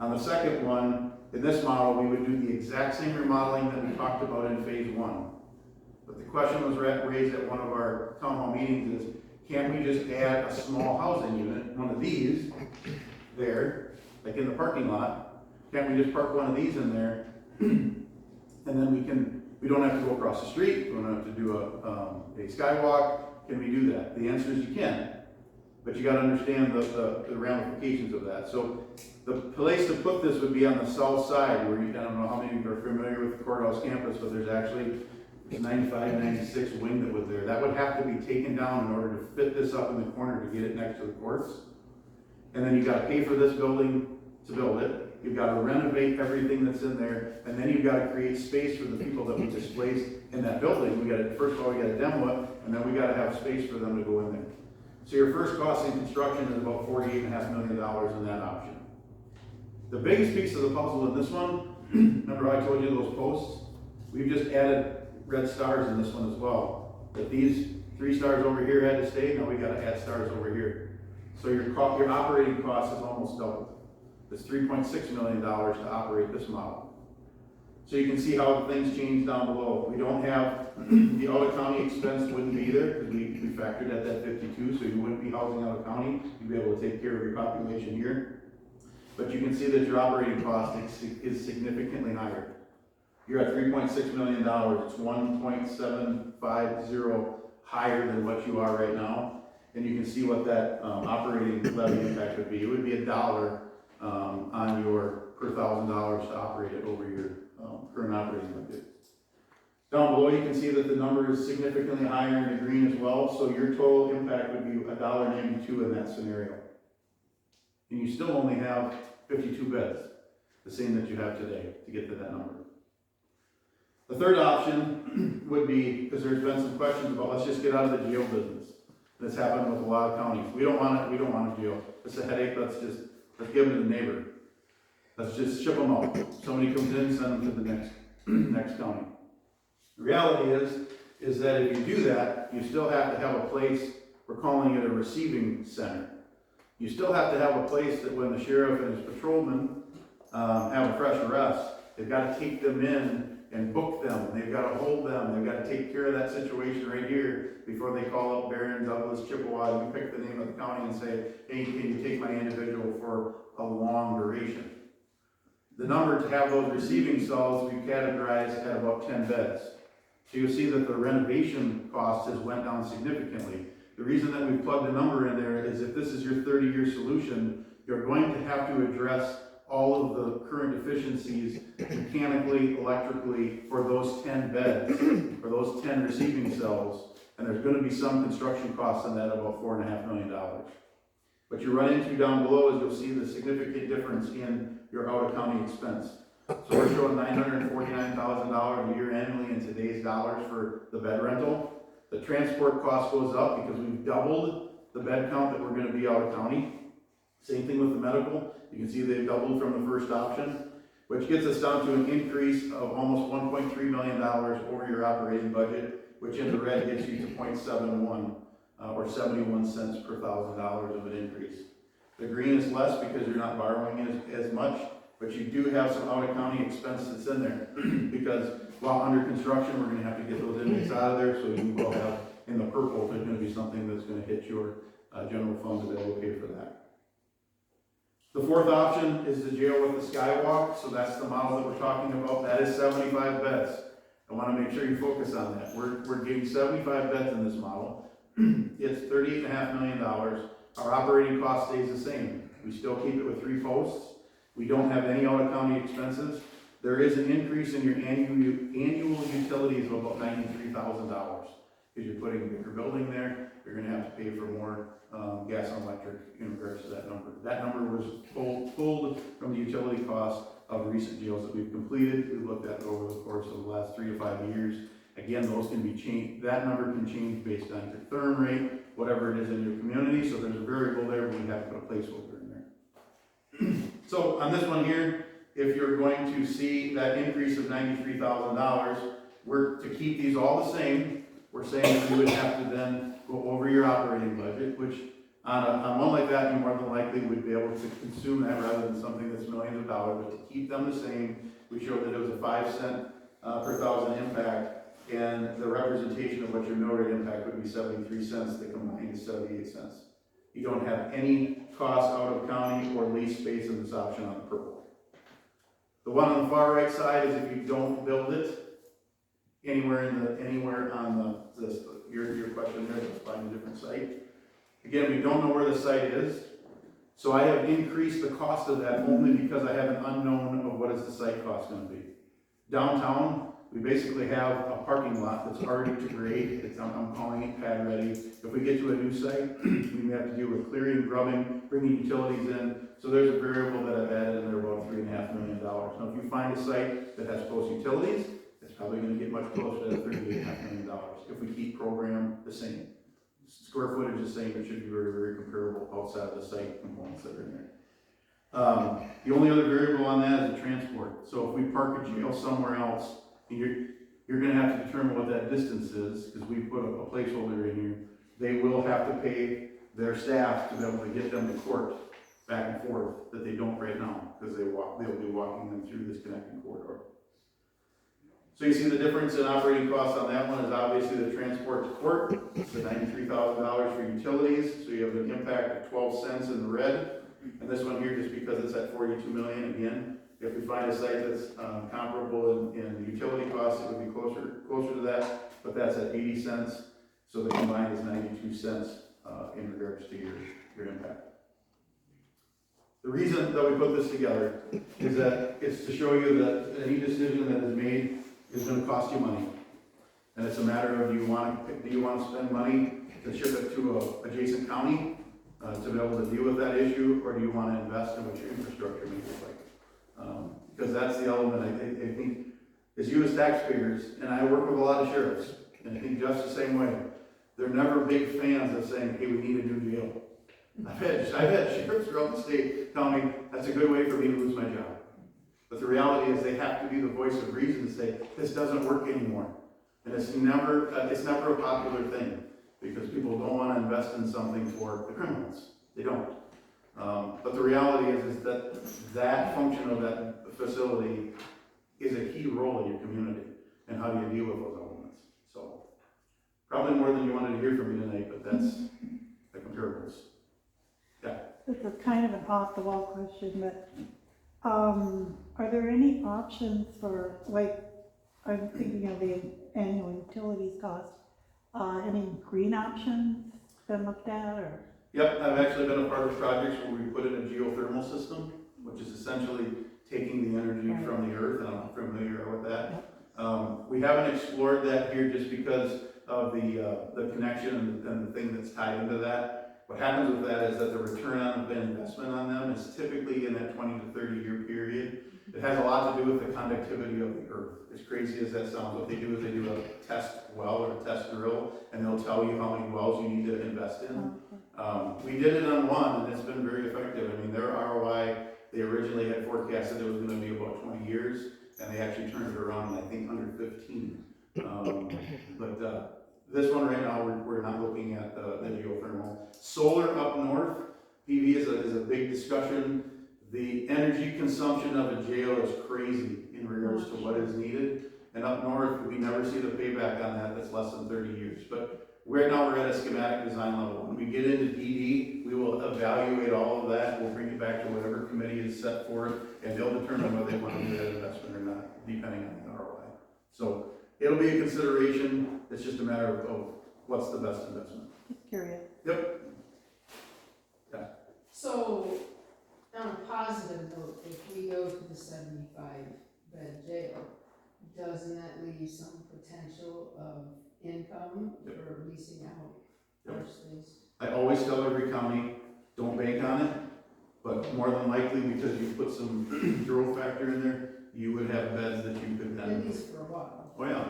On the second one, in this model, we would do the exact same remodeling that we talked about in phase one. But the question was raised at one of our town hall meetings is, can't we just add a small housing unit, one of these, there, like in the parking lot? Can't we just park one of these in there? And then we don't have to go across the street, we don't have to do a skywalk. Can we do that? The answer is you can, but you gotta understand the ramifications of that. So the place to put this would be on the south side, where I don't know how many of you are familiar with the courthouse campus, but there's actually 95, 96 wing that was there. That would have to be taken down in order to fit this up in the corner to get it next to the courts. And then you gotta pay for this building to build it. You've gotta renovate everything that's in there, and then you've gotta create space for the people that we displaced in that building. First of all, we gotta demo it, and then we gotta have space for them to go in there. So your first cost in construction is about $48.5 million in that option. The biggest piece of the puzzle in this one, remember I told you those posts? We've just added red stars in this one as well. That these 3 stars over here had to stay, now we gotta add stars over here. So your operating cost is almost doubled. It's $3.6 million to operate this model. So you can see how things change down below. We don't have, the out-of-county expense wouldn't be there, because we factored at that 52, so you wouldn't be housing out of county. You'd be able to take care of your population here. But you can see that your operating cost is significantly higher. You're at $3.6 million, it's 1.750 higher than what you are right now. And you can see what that operating levy impact would be. It would be $1 on your per $1,000 to operate it over your current operating budget. Down below, you can see that the number is significantly higher in the green as well, so your total impact would be $1.92 in that scenario. And you still only have 52 beds, the same that you have today, to get to that number. The third option would be, because there's been some questions about, let's just get out of the jail business. This happened with a lot of counties. We don't want a jail. It's a headache, let's give them to the neighbor. Let's just ship them out. Somebody comes in, send them to the next county. The reality is that if you do that, you still have to have a place, we're calling it a receiving center. You still have to have a place that when the sheriff and his patrolmen have a fresh arrest, they've got to take them in and book them. They've got to hold them. They've got to take care of that situation right here before they call up Barron, Douglas, Chippewa, and you pick the name of the county and say, hey, can you take my individual for a long duration? The number to have those receiving cells we categorize at about 10 beds. So you'll see that the renovation cost has went down significantly. The reason that we plugged a number in there is if this is your 30-year solution, you're going to have to address all of the current deficiencies mechanically, electrically, for those 10 beds, for those 10 receiving cells, and there's going to be some construction costs on that, about $4.5 million. What you run into down below is you'll see the significant difference in your out-of-county expense. So we're showing $949,000 a year annually in today's dollars for the bed rental. The transport cost goes up because we've doubled the bed count that we're going to be out of county. Same thing with the medical. You can see they've doubled from the first option, which gets us down to an increase of almost $1.3 million over your operating budget, which in the red gets you to 0.71 or 71 cents per $1,000 of an increase. The green is less because you're not borrowing as much, but you do have some out-of-county expense that's in there because while under construction, we're going to have to get those inmates out of there, so you will have, in the purple, there's going to be something that's going to hit your general fund that will pay for that. The fourth option is the jail with the skywalk, so that's the model that we're talking about. That is 75 beds. I want to make sure you focus on that. We're getting 75 beds in this model. It's $38.5 million. Our operating cost stays the same. We still keep it with 3 posts. We don't have any out-of-county expenses. There is an increase in your annual utilities of about $93,000 because you're putting a bigger building there. You're going to have to pay for more gas and electric in regards to that number. That number was pulled from the utility cost of recent jails that we've completed. We've looked at it over the course of the last 3 to 5 years. Again, those can be changed. That number can change based on your therm rate, whatever it is in your community. So there's a variable there, but we have to put a placeholder in there. So on this one here, if you're going to see that increase of $93,000, we're, to keep these all the same, we're saying that you would have to then go over your operating budget, which on one like that, you more than likely would be able to consume that rather than something that's millions of dollars. But to keep them the same, we showed that it was a 5 cent per thousand impact, and the representation of what your mill rate impact would be 73 cents. The combined is 78 cents. You don't have any costs out of county or lease space in this option on the purple. The one on the far right side is if you don't build it anywhere on your question there, let's find a different site. Again, we don't know where the site is, so I have increased the cost of that only because I have an unknown of what is the site cost going to be. Downtown, we basically have a parking lot that's already to grade. I'm calling it pad ready. If we get to a new site, we may have to deal with clearing, grubbing, bringing utilities in. So there's a variable that I've added in there, about $3.5 million. Now, if you find a site that has close utilities, it's probably going to get much closer to $38.5 million if we keep program the same. Square footage is the same, it should be very, very comparable outside of the site components that are in there. The only other variable on that is the transport. So if we park a jail somewhere else, you're going to have to determine what that distance is, because we put a placeholder in here. They will have to pay their staff to be able to get them to court back and forth that they don't right now, because they'll be walking them through this connecting corridor. So you see the difference in operating costs on that one is obviously the transport to court. It's the $93,000 for utilities, so you have an impact of 12 cents in the red. And this one here, just because it's at 42 million, again, if we find a site that's comparable in utility costs, it would be closer to that, but that's at 80 cents. So the combined is 92 cents in regards to your impact. The reason that we put this together is that it's to show you that any decision that is made is going to cost you money. And it's a matter of do you want to spend money to ship it to a adjacent county to be able to deal with that issue, or do you want to invest in what your infrastructure may look like? Because that's the element I think as you as taxpayers, and I work with a lot of sheriffs, and I think just the same way, they're never big fans of saying, hey, we need a new jail. I've had sheriffs throughout the state tell me that's a good way for me to lose my job. But the reality is they have to be the voice of reason to say, this doesn't work anymore. And it's never a popular thing, because people don't want to invest in something for the criminals. They don't. But the reality is that function of that facility is a key role in your community. And how do you deal with those elements? So, probably more than you wanted to hear from me tonight, but that's the comparables. Yeah. It's a kind of an off-the-wall question, but are there any options for, like, I'm thinking of the annual utilities cost, any green options been looked at, or? Yep, I've actually been a part of projects where we put in a geothermal system, which is essentially taking the energy from the earth, and I'm not familiar with that. We haven't explored that here just because of the connection and the thing that's tied into that. What happens with that is that the return on the investment on them is typically in that 20 to 30 year period. It has a lot to do with the conductivity of the earth. As crazy as that sounds, what they do is they do a test well or a test drill, and they'll tell you how many wells you need to invest in. We did it on one, and it's been very effective. I mean, their ROI, they originally had forecasted it was going to be about 20 years, and they actually turned it around in, I think, under 15. This one right now, we're not looking at the geothermal. Solar up north, PV is a big discussion. The energy consumption of a jail is crazy in regards to what is needed. And up north, we never see the payback on that. That's less than 30 years. But right now, we're at a schematic design level. When we get into DD, we will evaluate all of that. We'll bring it back to whatever committee is set for it, and they'll determine whether they want to do that investment or not, depending on the ROI. So it'll be a consideration. It's just a matter of what's the best investment. Just curious. Yep. Yeah. So, on a positive note, if we go to the 75-bed jail, doesn't that leave some potential of income for leasing out our space? I always tell every county, don't bank on it, but more than likely, because you put some growth factor in there, you would have beds that you could then. At least for a while. Oh yeah,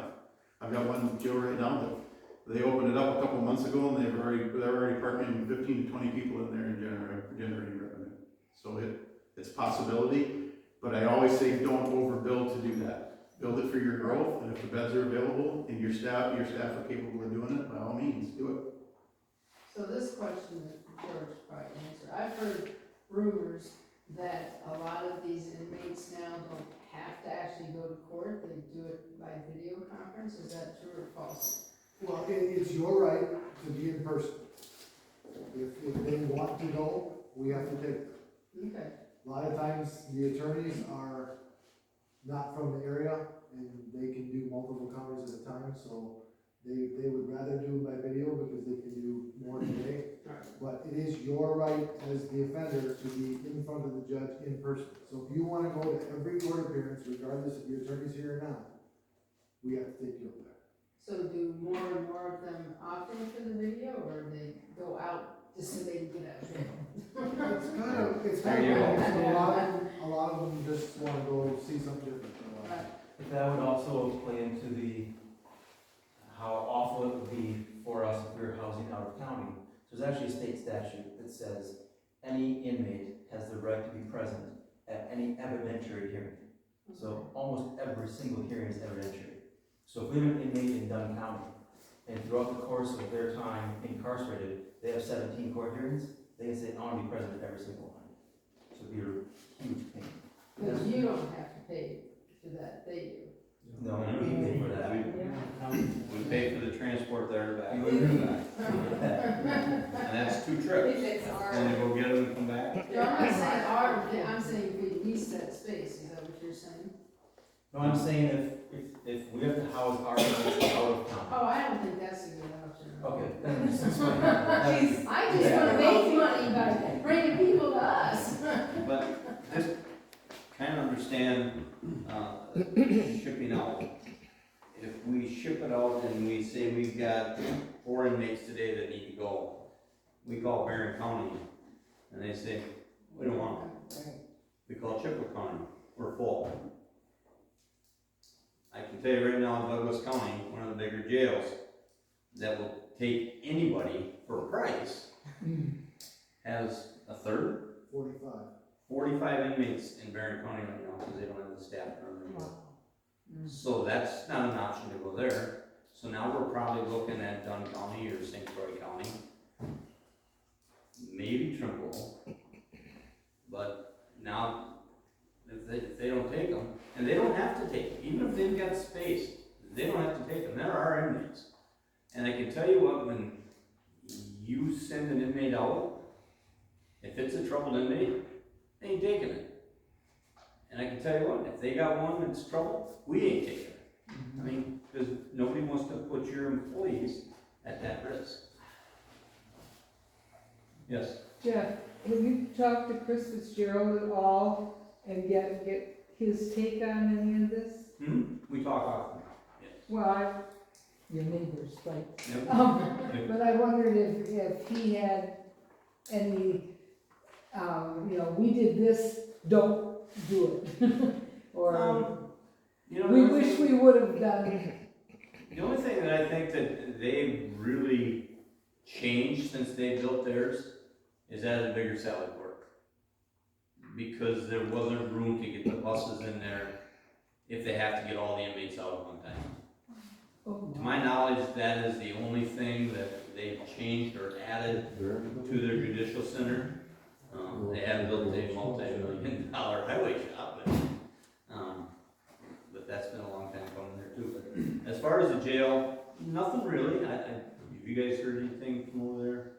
I've got one jail right now that they opened it up a couple months ago, and they're already parking 15 to 20 people in there and generating revenue. So it's a possibility, but I always say don't overbuild to do that. Build it for your growth, and if the beds are available and your staff are capable of doing it, by all means, do it. So this question that George probably answered, I've heard rumors that a lot of these inmates now don't have to actually go to court, they do it by video conference, is that true or false? Well, it's your right to be in person. If they want to go, we have to take them. Okay. A lot of times, the attorneys are not from the area, and they can do multiple counties at a time, so they would rather do it by video because they can do more today. But it is your right as the offender to be in front of the judge in person. So if you wanna go to every court appearance, regardless if your attorney's here or not, we have to take you up there. So do more and more of them opt in for the video, or they go out just so they can get out of jail? It's There kind you of, go. a lot of them just wanna go see something different. Right. But that would also play into how awful it would be for us if we were housing out of county. So there's actually a state statute that says any inmate has the right to be present at any evidentiary hearing. So almost every single hearing is evidentiary. So if we have an inmate in Dunn County, and throughout the course of their time incarcerated, they have 17 court hearings, they can say, I want to be present at every single one. So it'd be a huge pain. Because you don't have to pay for that, they do. No, we pay for that. We pay for the transport there back. You And that's 2 trips. It's our. And they go get them and come back. No, I'm not saying our, I'm saying if we lease that space, is that what you're saying? No, I'm saying if we have to house our inmates out of town. Oh, I don't think that's a good option. Okay, then just explain that. I just wanna make money by bringing people to us. But just kind of understand, shipping out. If we ship it out and we say we've got 4 inmates today that need to go, we call Barron County and they say, we don't want them. We call Chippewa County, we're full. I can tell you right now in Douglas County, one of the bigger jails that will take anybody for a price, has a third, 45 inmates in Barron County right now because they don't have the staff to run their jail. So that's not an option to go there. So now we're probably looking at Dunn County or St. Croix County, maybe Trimble. But now, if they don't take them, and they don't have to take them, even if they've got space, they don't have to take them. There are inmates. And I can tell you what, when you send an inmate out, if it's a troubled inmate, they ain't taking it. And I can tell you what, if they got one that's troubled, we ain't taking it. I mean, because nobody wants to put your employees at that risk. Yes? Jeff, have you talked to Chris Fitzgerald at all and get his take on any of this? We talk often. Yes. Well, your neighbors, right? Yep. But I wondered if he had any, we did this, don't do it. Or, we wish we would have done. The only thing that I think that they've really changed since they built theirs is added bigger salad work. Because there wasn't room to get the buses in there if they have to get all the inmates out at one time. To my knowledge, that is the only thing that they've changed or added to their judicial center. They haven't built a multi-million-dollar highway shop, but that's been a long time coming there too. But as far as the jail, nothing really. Have you guys heard anything from over there?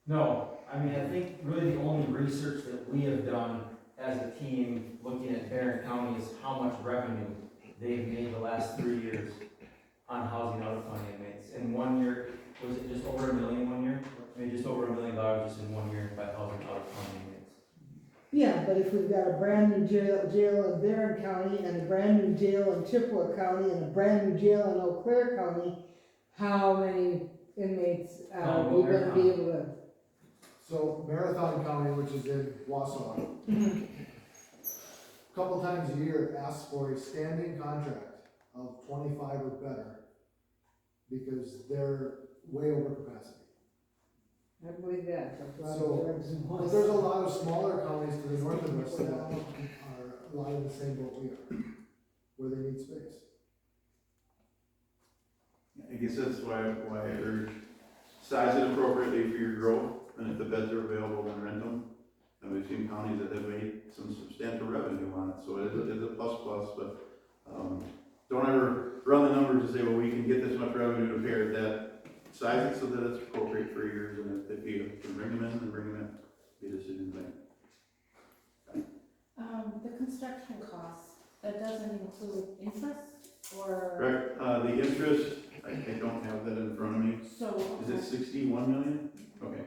No, I mean, I think really the only research that we have done as a team looking at Barron County is how much revenue they've made the last 3 years on housing out of county inmates. In 1 year, was it just over $1 million 1 year? I mean, just over $1 million just in 1 year by housing out of county inmates. Yeah, but if we've got a brand new jail in Barron County and a brand new jail in Chippewa County and a brand new jail in Eau Claire County, how many inmates are we gonna be able to? So Marathon County, which is in Wausau, a couple times a year asks for a standing contract of 25 or better because they're way over capacity. I believe that, that's why So, the regs and but laws. there's a lot of smaller counties to the north of us that are a lot in the same boat we are, where they need space. I guess that's why I urge, size it appropriately for your growth, and if the beds are available, then rent them. And we've seen counties that have made some substantial revenue on it, so it's a plus, but, don't ever run the numbers and say, well, we can get this much revenue to pair that. Size it so that it's appropriate for yours, and if you can bring them in, then bring them in, be a decision thing. The construction costs, that doesn't include interest or? Correct, the interest, I don't have that in front of me. So. Is it 61 million? Okay.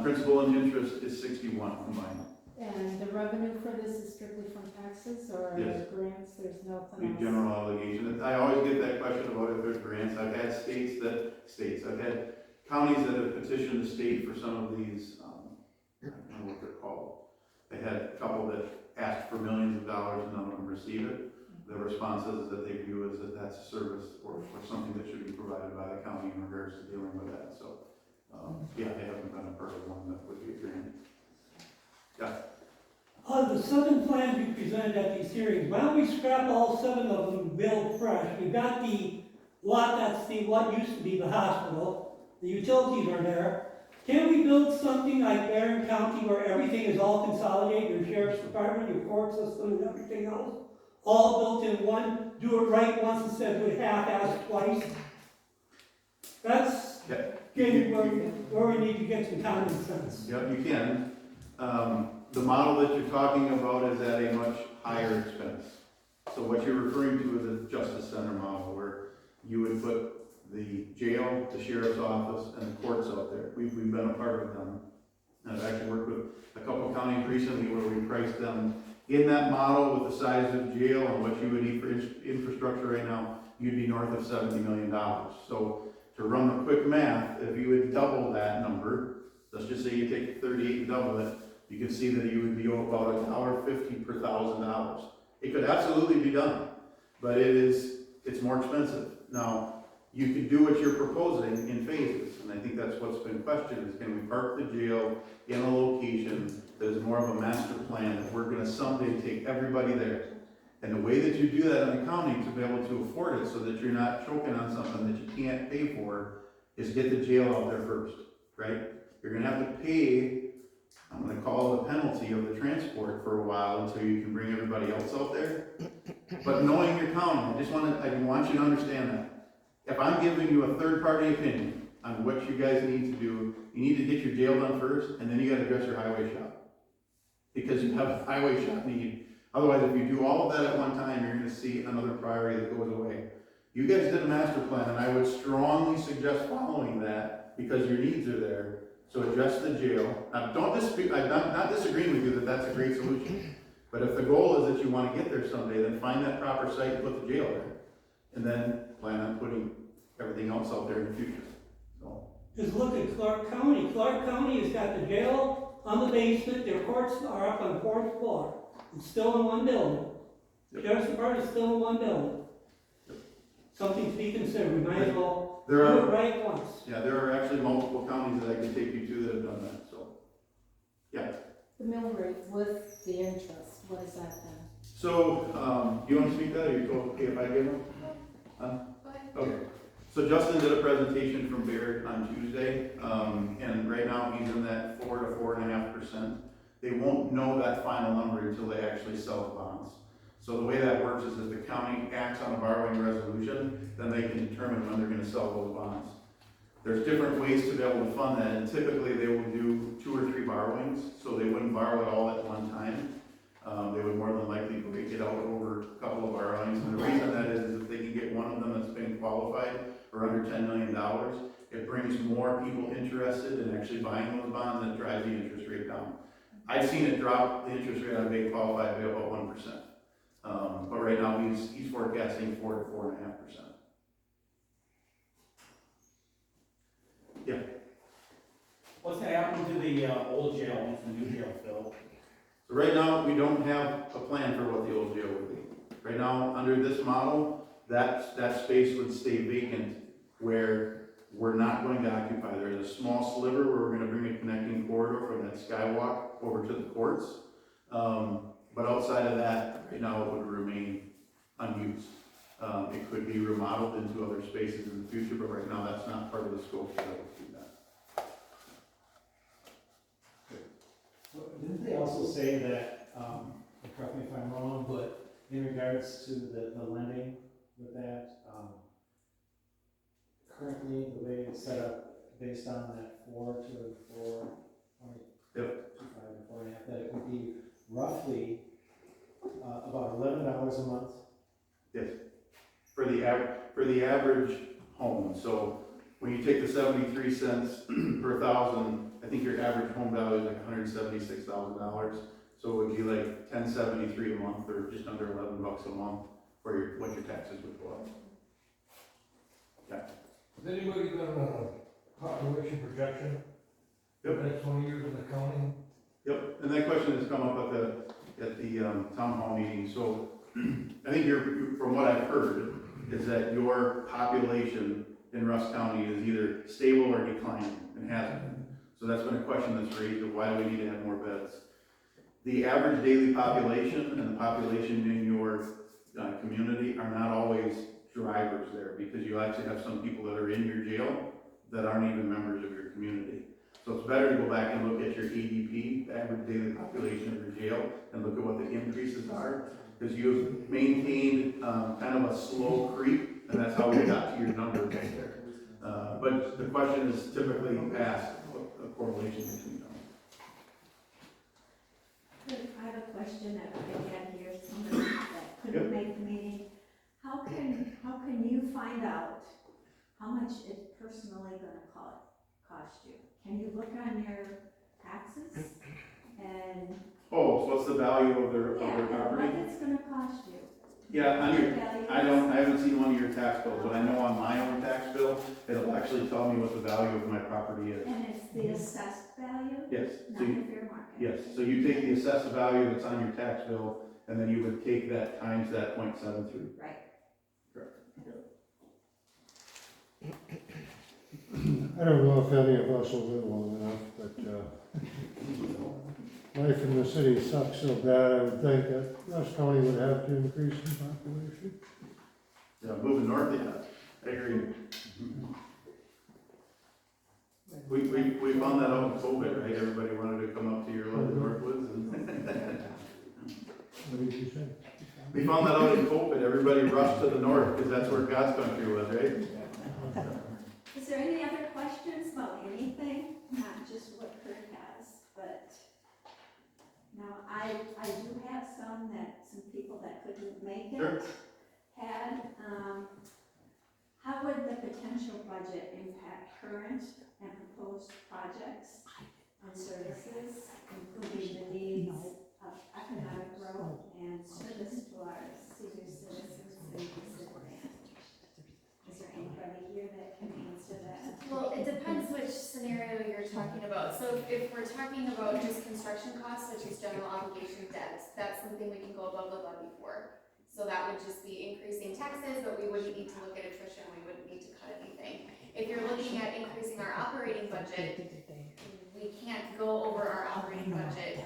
Principal and interest is 61 combined. And the revenue for this is strictly from taxes or Yes. grants, there's Be nothing else? general obligation. I always get that question about if there's grants. I've had I've had counties that have petitioned the state for some of these, I don't know what they're called. They had a couple that asked for millions of dollars and none of them receive it. The response is that they view as that that's a service or something that should be provided by the county in regards to dealing with that. So, yeah, they haven't been a part of one that would be a grant. Yeah. The 7 plans we presented at these hearings, why don't we scrap all 7 of them and build fresh? We've got the lot that's what used to be the hospital, the utilities are there. Can we build something like Barron County where everything is all consolidated, your sheriff's department, your court system, and everything else? All built in one, do it right once instead of do it half-assed twice? That's getting where we need to get some common sense. Yep, you can. The model that you're talking about is at a much higher expense. So what you're referring to is a justice center model where you would put the jail, the sheriff's office, and the courts out there. We've been a part of them. And I've actually worked with a couple of counties recently where we priced them in that model with the size of jail and what you would need for infrastructure right now, you'd be north of $70 million. So to run the quick math, if you would double that number, let's just say you take 38 and double it, you can see that you would be about $1.50 per $1,000. It could absolutely be done, but it's more expensive. Now, you could do what you're proposing in phases, and I think that's what's been questioned, is can we park the jail in a location that is more of a master plan, that we're gonna someday take everybody there. And the way that you do that in the county to be able to afford it so that you're not choking on something that you can't pay for is get the jail out there first, right? You're gonna have to pay, I'm gonna call it a penalty of the transport for a while until you can bring everybody else out there. But knowing your county, I want you to understand that. If I'm giving you a third-party opinion on what you guys need to do, you need to get your jail done first, and then you gotta address your highway shop. Because you have a highway shop need. Otherwise, if you do all of that at one time, you're gonna see another priority that goes away. You guys did a master plan, and I would strongly suggest following that, because your needs are there. So address the jail. Now, I'm not disagreeing with you that that's a great solution. But if the goal is that you wanna get there someday, then find that proper site and put the jail there. And then plan on putting everything else out there in the future. So. Just look at Clark County. Clark County has got the jail on the basement, their courts are up on the 4th floor. It's still in one building. Yep. Sheriff's Department is still in one building. Yep. Something to be considered, we might as well do There it are, right once. yeah, there are actually multiple counties that I can take you to that have done that, so. Yeah. The mill rate with the interest, what is that then? So, do you want to speak to that, or you okay if I give them? Go ahead. Okay. So Justin did a presentation from Baird on Tuesday, and right now he's in that 4 to 4.5%. They won't know that final number until they actually sell the bonds. So the way that works is if the county acts on a borrowing resolution, then they can determine when they're gonna sell those bonds. There's different ways to be able to fund that, and typically they will do 2 or 3 borrowings, so they wouldn't borrow it all at one time. They would more than likely break it out over a couple of borrowings, and the reason that is if they can get one of them that's been qualified for under $10 million, it brings more people interested in actually buying those bonds, and it drives the interest rate down. I've seen it drop the interest rate on being qualified by about 1%. But right now he's forecasting 4 to 4.5%. Yeah. What's gonna happen to the old jail once the new jail filled? So right now, we don't have a plan for what the old jail would be. Right now, under this model, that space would stay vacant where we're not going to occupy. There's a small sliver where we're gonna bring a connecting corridor from that skywalk over to the courts. But outside of that, right now it would remain unused. It could be remodeled into other spaces in the future, but right now that's not part of the scope that would do that. Well, didn't they also say that, correct me if I'm wrong, but in regards to the lending with that, currently the way it's set up based on that 4 to 4, Yep. 2.5 to 4.5, that it would be roughly about $11 a month? Yes, for the average home. So when you take the 73 cents per thousand, I think your average home value is like $176,000. So it would be like $10.73 a month, or just under $11 a month for what your taxes would go up. Has anybody done a population projection? Yep. For the next 20 years in the county? Yep, and that question has come up at the town hall meeting. So I think from what I've heard, is that your population in Rusk County is either stable or declining, and hasn't been. So that's been a question that's raised of why do we need to have more beds. The average daily population and the population in your community are not always drivers there, because you actually have some people that are in your jail that aren't even members of your community. So it's better to go back and look at your ADP, the average daily population of your jail, and look at what the increases are, because you've maintained kind of a slow creep, and that's how we got to your numbers right there. But the question is typically asked, a correlation between them. I have a question that I had here, somebody that couldn't make the meeting. How can you find out how much it's personally gonna cost you? Can you look on your taxes and? Oh, so what's the value of their property? What it's gonna cost you? Yeah, on your, Value I haven't seen one of your tax bills, but I know on my own tax bill, it'll actually tell me what the value of my property is. And it's the assessed value? Yes. Not So the you, fair market? yes, so you take the assessed value that's on your tax bill, and then you would take that times that 0.73. Right. Correct. I don't know if any of us will live long enough, but, life in the city sucks so bad, I would think that Rusk County would have to increase in population. Yeah, moving north, yeah, I agree. We found that out in COVID, right? Everybody wanted to come up to your little Northwoods and. What did you say? We found that out in COVID, everybody rushed to the north, because that's where God's country was, right? Is there any other questions about anything, not just what Kurt has, but now I do have some people that couldn't make it Sure. had. How would the potential budget impact current and proposed projects and services, including the needs of economic growth and service to our senior citizens and disadvantaged? Is there anybody here that can answer that? Well, it depends which scenario you're talking about. So if we're talking about just construction costs, such as general obligation debt, that's something we can go above the levy for. So that would just be increasing taxes, but we wouldn't need to look at attrition, we wouldn't need to cut anything. If you're looking at increasing our operating budget, we can't go over our operating budget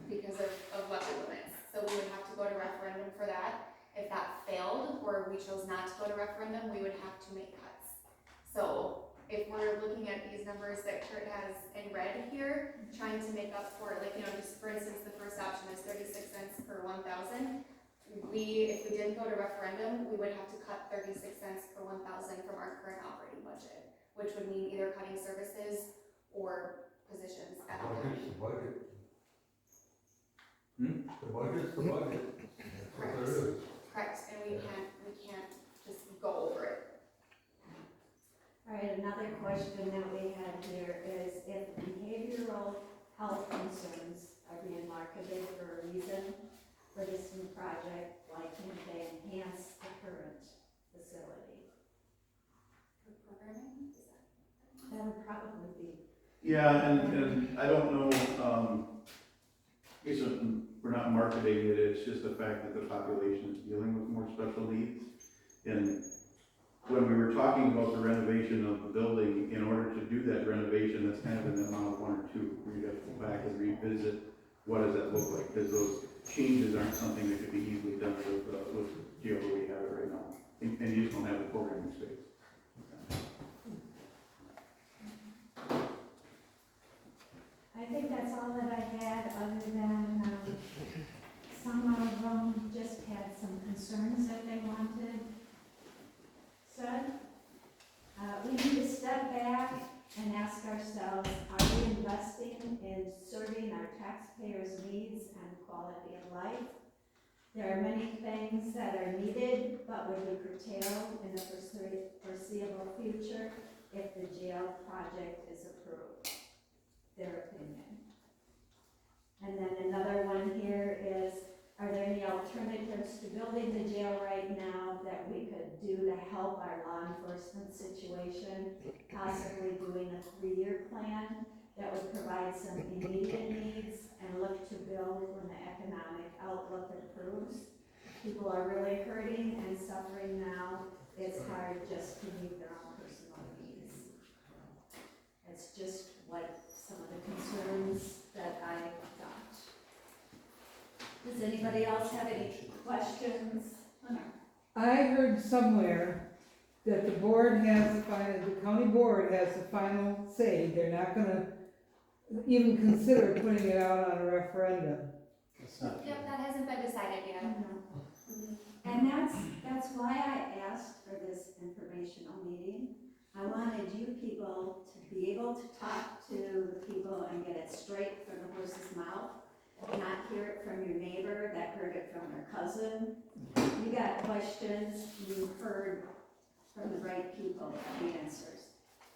because of levy limits. So we would have to go to referendum for that. If that failed, or we chose not to go to referendum, we would have to make cuts. So if we're looking at these numbers that Kurt has in red here, trying to make up for, like, just for instance, the first option is 36 cents per 1,000. If we didn't go to referendum, we would have to cut 36 cents per 1,000 from our current operating budget, which would mean either cutting services or positions at the county. The budget. Hmm? The budget's the budget. That's what there is. Correct, and we can't just go over it. All right, another question that we had here is if behavioral health concerns are being marketed for a reason for this new project, why can't they enhance the current facility? For programming, is that? That would probably be. Yeah, and I don't know, we're not marketing it, it's just the fact that the population is dealing with more special needs. And when we were talking about the renovation of the building, in order to do that renovation, that's kind of in the amount of 1 or 2. We'd have to go back and revisit, what does that look like? Because those changes aren't something that could be easily done with the jail that we have it right now. And you just don't have the programming space. I think that's all that I had, other than, some of them just had some concerns that they wanted said. We need to step back and ask ourselves, are we investing in serving our taxpayers' needs and quality of life? There are many things that are needed, but will be curtailed in the foreseeable future if the jail project is approved. Their opinion. And then another one here is, are there any alternatives to building the jail right now that we could do to help our law enforcement situation? Possibly doing a 3-year plan that would provide some immediate needs and look to build when the economic outlook improves. People are really hurting and suffering now. It's hard just to meet their own personal needs. It's just what some of the concerns that I got. Does anybody else have any questions? I heard somewhere that the board has the final, the county board has the final say. They're not gonna even consider putting it out on a referendum. That's not true. Yep, that hasn't been decided yet. And that's why I asked for this informational meeting. I wanted you people to be able to talk to the people and get it straight from the horse's mouth, not hear it from your neighbor that heard it from their cousin. You got questions, you heard from the right people the answers,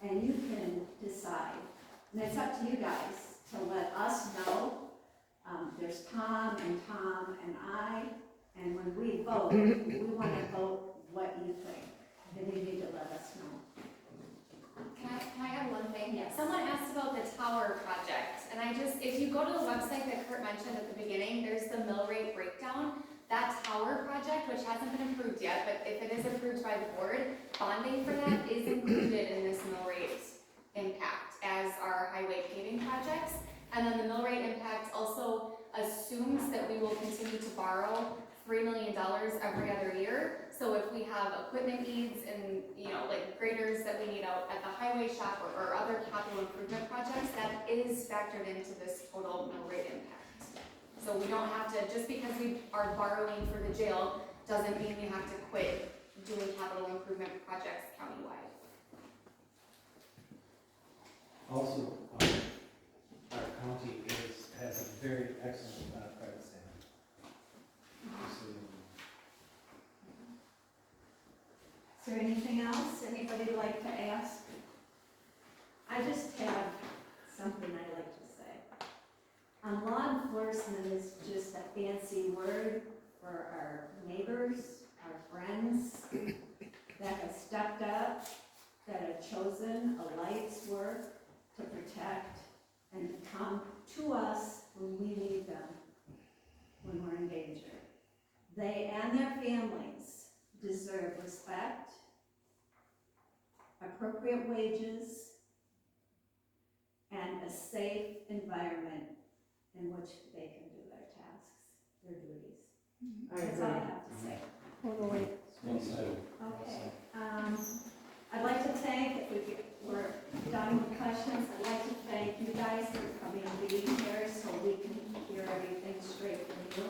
and you can decide. And it's up to you guys to let us know. There's Tom and I, and when we vote, we want to vote what you think, and you need to let us know. Can I add one thing? Yes. Someone asked about the tower project, and if you go to the website that Kurt mentioned at the beginning, there's the mill rate breakdown. That tower project, which hasn't been approved yet, but if it is approved by the board, bonding for that is included in this mill rate impact, as are highway paving projects. And then the mill rate impact also assumes that we will continue to borrow $3 million every other year. So if we have equipment needs and, like graders that we need out at the highway shop or other capital improvement projects, that is factored into this total mill rate impact. So we don't have to, just because we are borrowing for the jail, doesn't mean we have to quit doing capital improvement projects countywide. Also, our county has a very excellent private standard. Is there anything else anybody would like to ask? I just have something I'd like to say. Law enforcement is just a fancy word for our neighbors, our friends that have stepped up, that have chosen a life's work to protect and come to us when we need them, when we're in danger. They and their families deserve respect, appropriate wages, and a safe environment in which they can do their tasks, their duties. That's all I have to say. Totally. Okay, I'd like to thank, if we're done with questions, I'd like to thank you guys for coming and being here so we can hear everything straight from you.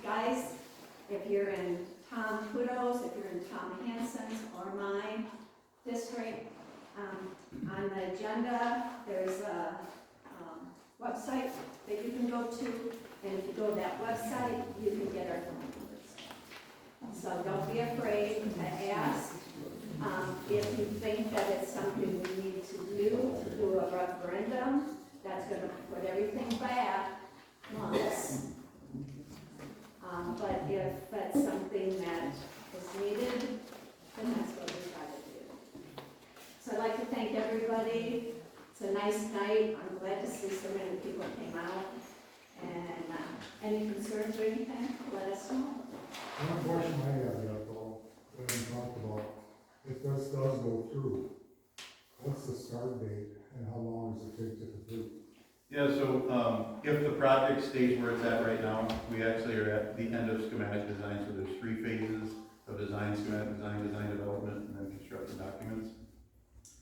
Guys, if you're in Tom Kudo's, if you're in Tom Hansen's or my district, on the agenda, there's a website that you can go to, and if you go to that website, you can get our phone numbers. So don't be afraid to ask. If you think that it's something we need to do a referendum, that's gonna put everything back once. But if that's something that is needed, then that's what we gotta do. So I'd like to thank everybody. It's a nice night. I'm glad to see so many people came out. And any concerns or anything, let us know. One portion I have, though, when we talked about if this does go through, what's the start date and how long does it take to complete? Yeah, so, if the project stays where it's at right now, we actually are at the end of schematic design, so there's 3 phases of design, schematic design, design development, and then construction documents.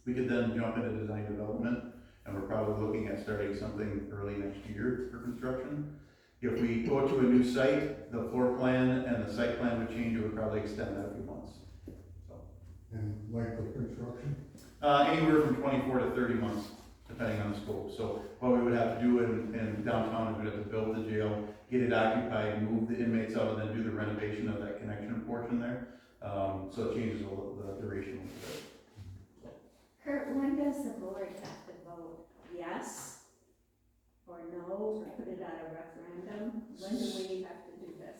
We could then jump into design development, and we're probably looking at starting something early next year for construction. If we go to a new site, the floor plan and the site plan would change, it would probably extend that a few months. So, And length of construction? anywhere from 24 to 30 months, depending on the scope. So what we would have to do in downtown is we'd have to build the jail, get it occupied, move the inmates out, and then do the renovation of that connection portion there. So it changes the duration a little bit. Kurt, when does the board have to vote yes or no, or put it on a referendum? When do we have to do this?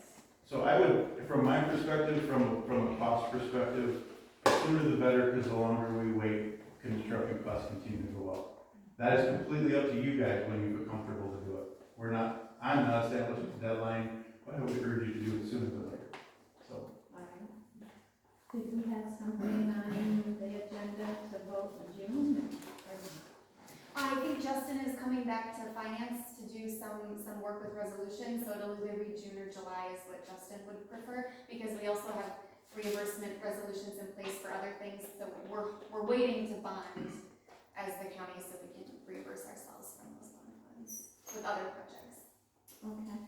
So I would, from my perspective, from a cost perspective, the sooner the better, because the longer we wait, construction costs continue to go up. That is completely up to you guys when you feel comfortable to do it. I'm not establishing a deadline, but I would urge you to do it sooner than later. So. Alright. Did we have something on the agenda to vote in June? I think Justin is coming back to finance to do some work with resolution, so it'll either be June or July is what Justin would prefer, because we also have reimbursement resolutions in place for other things, so we're waiting to bond as the county so we can reimburse ourselves from those bond funds with other projects. Okay.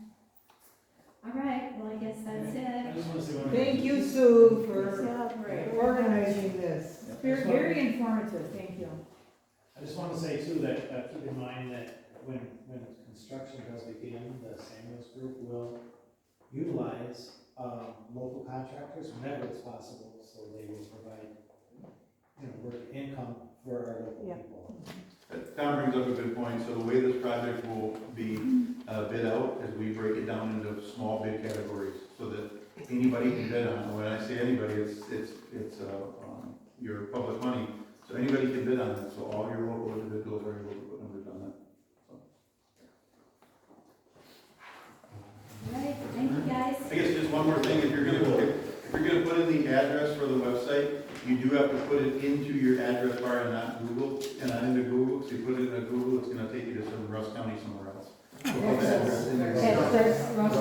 Alright, well, I guess that's I it. just wanna say one. Thank you, Sue, for Yeah. organizing this. Very informative, thank you. I just wanna say too, that, keep in mind that when construction does begin, the Samuels Group will utilize, local contractors whenever it's possible, so they will provide, work income for our local Yeah. people. Tom brings up a good point. So the way this project will be bid out is we break it down into small bid categories so that anybody can bid on it. When I say anybody, it's your public money. So anybody can bid on it. So all your local individuals are able to put numbers on that. Alright, thank you guys. I guess just one more thing, if you're gonna put in the address for the website, you do have to put it into your address bar and not Google, and not into Google. So you put it into Google, it's gonna take you to some Rusk County somewhere else. So put the address in your- Rusk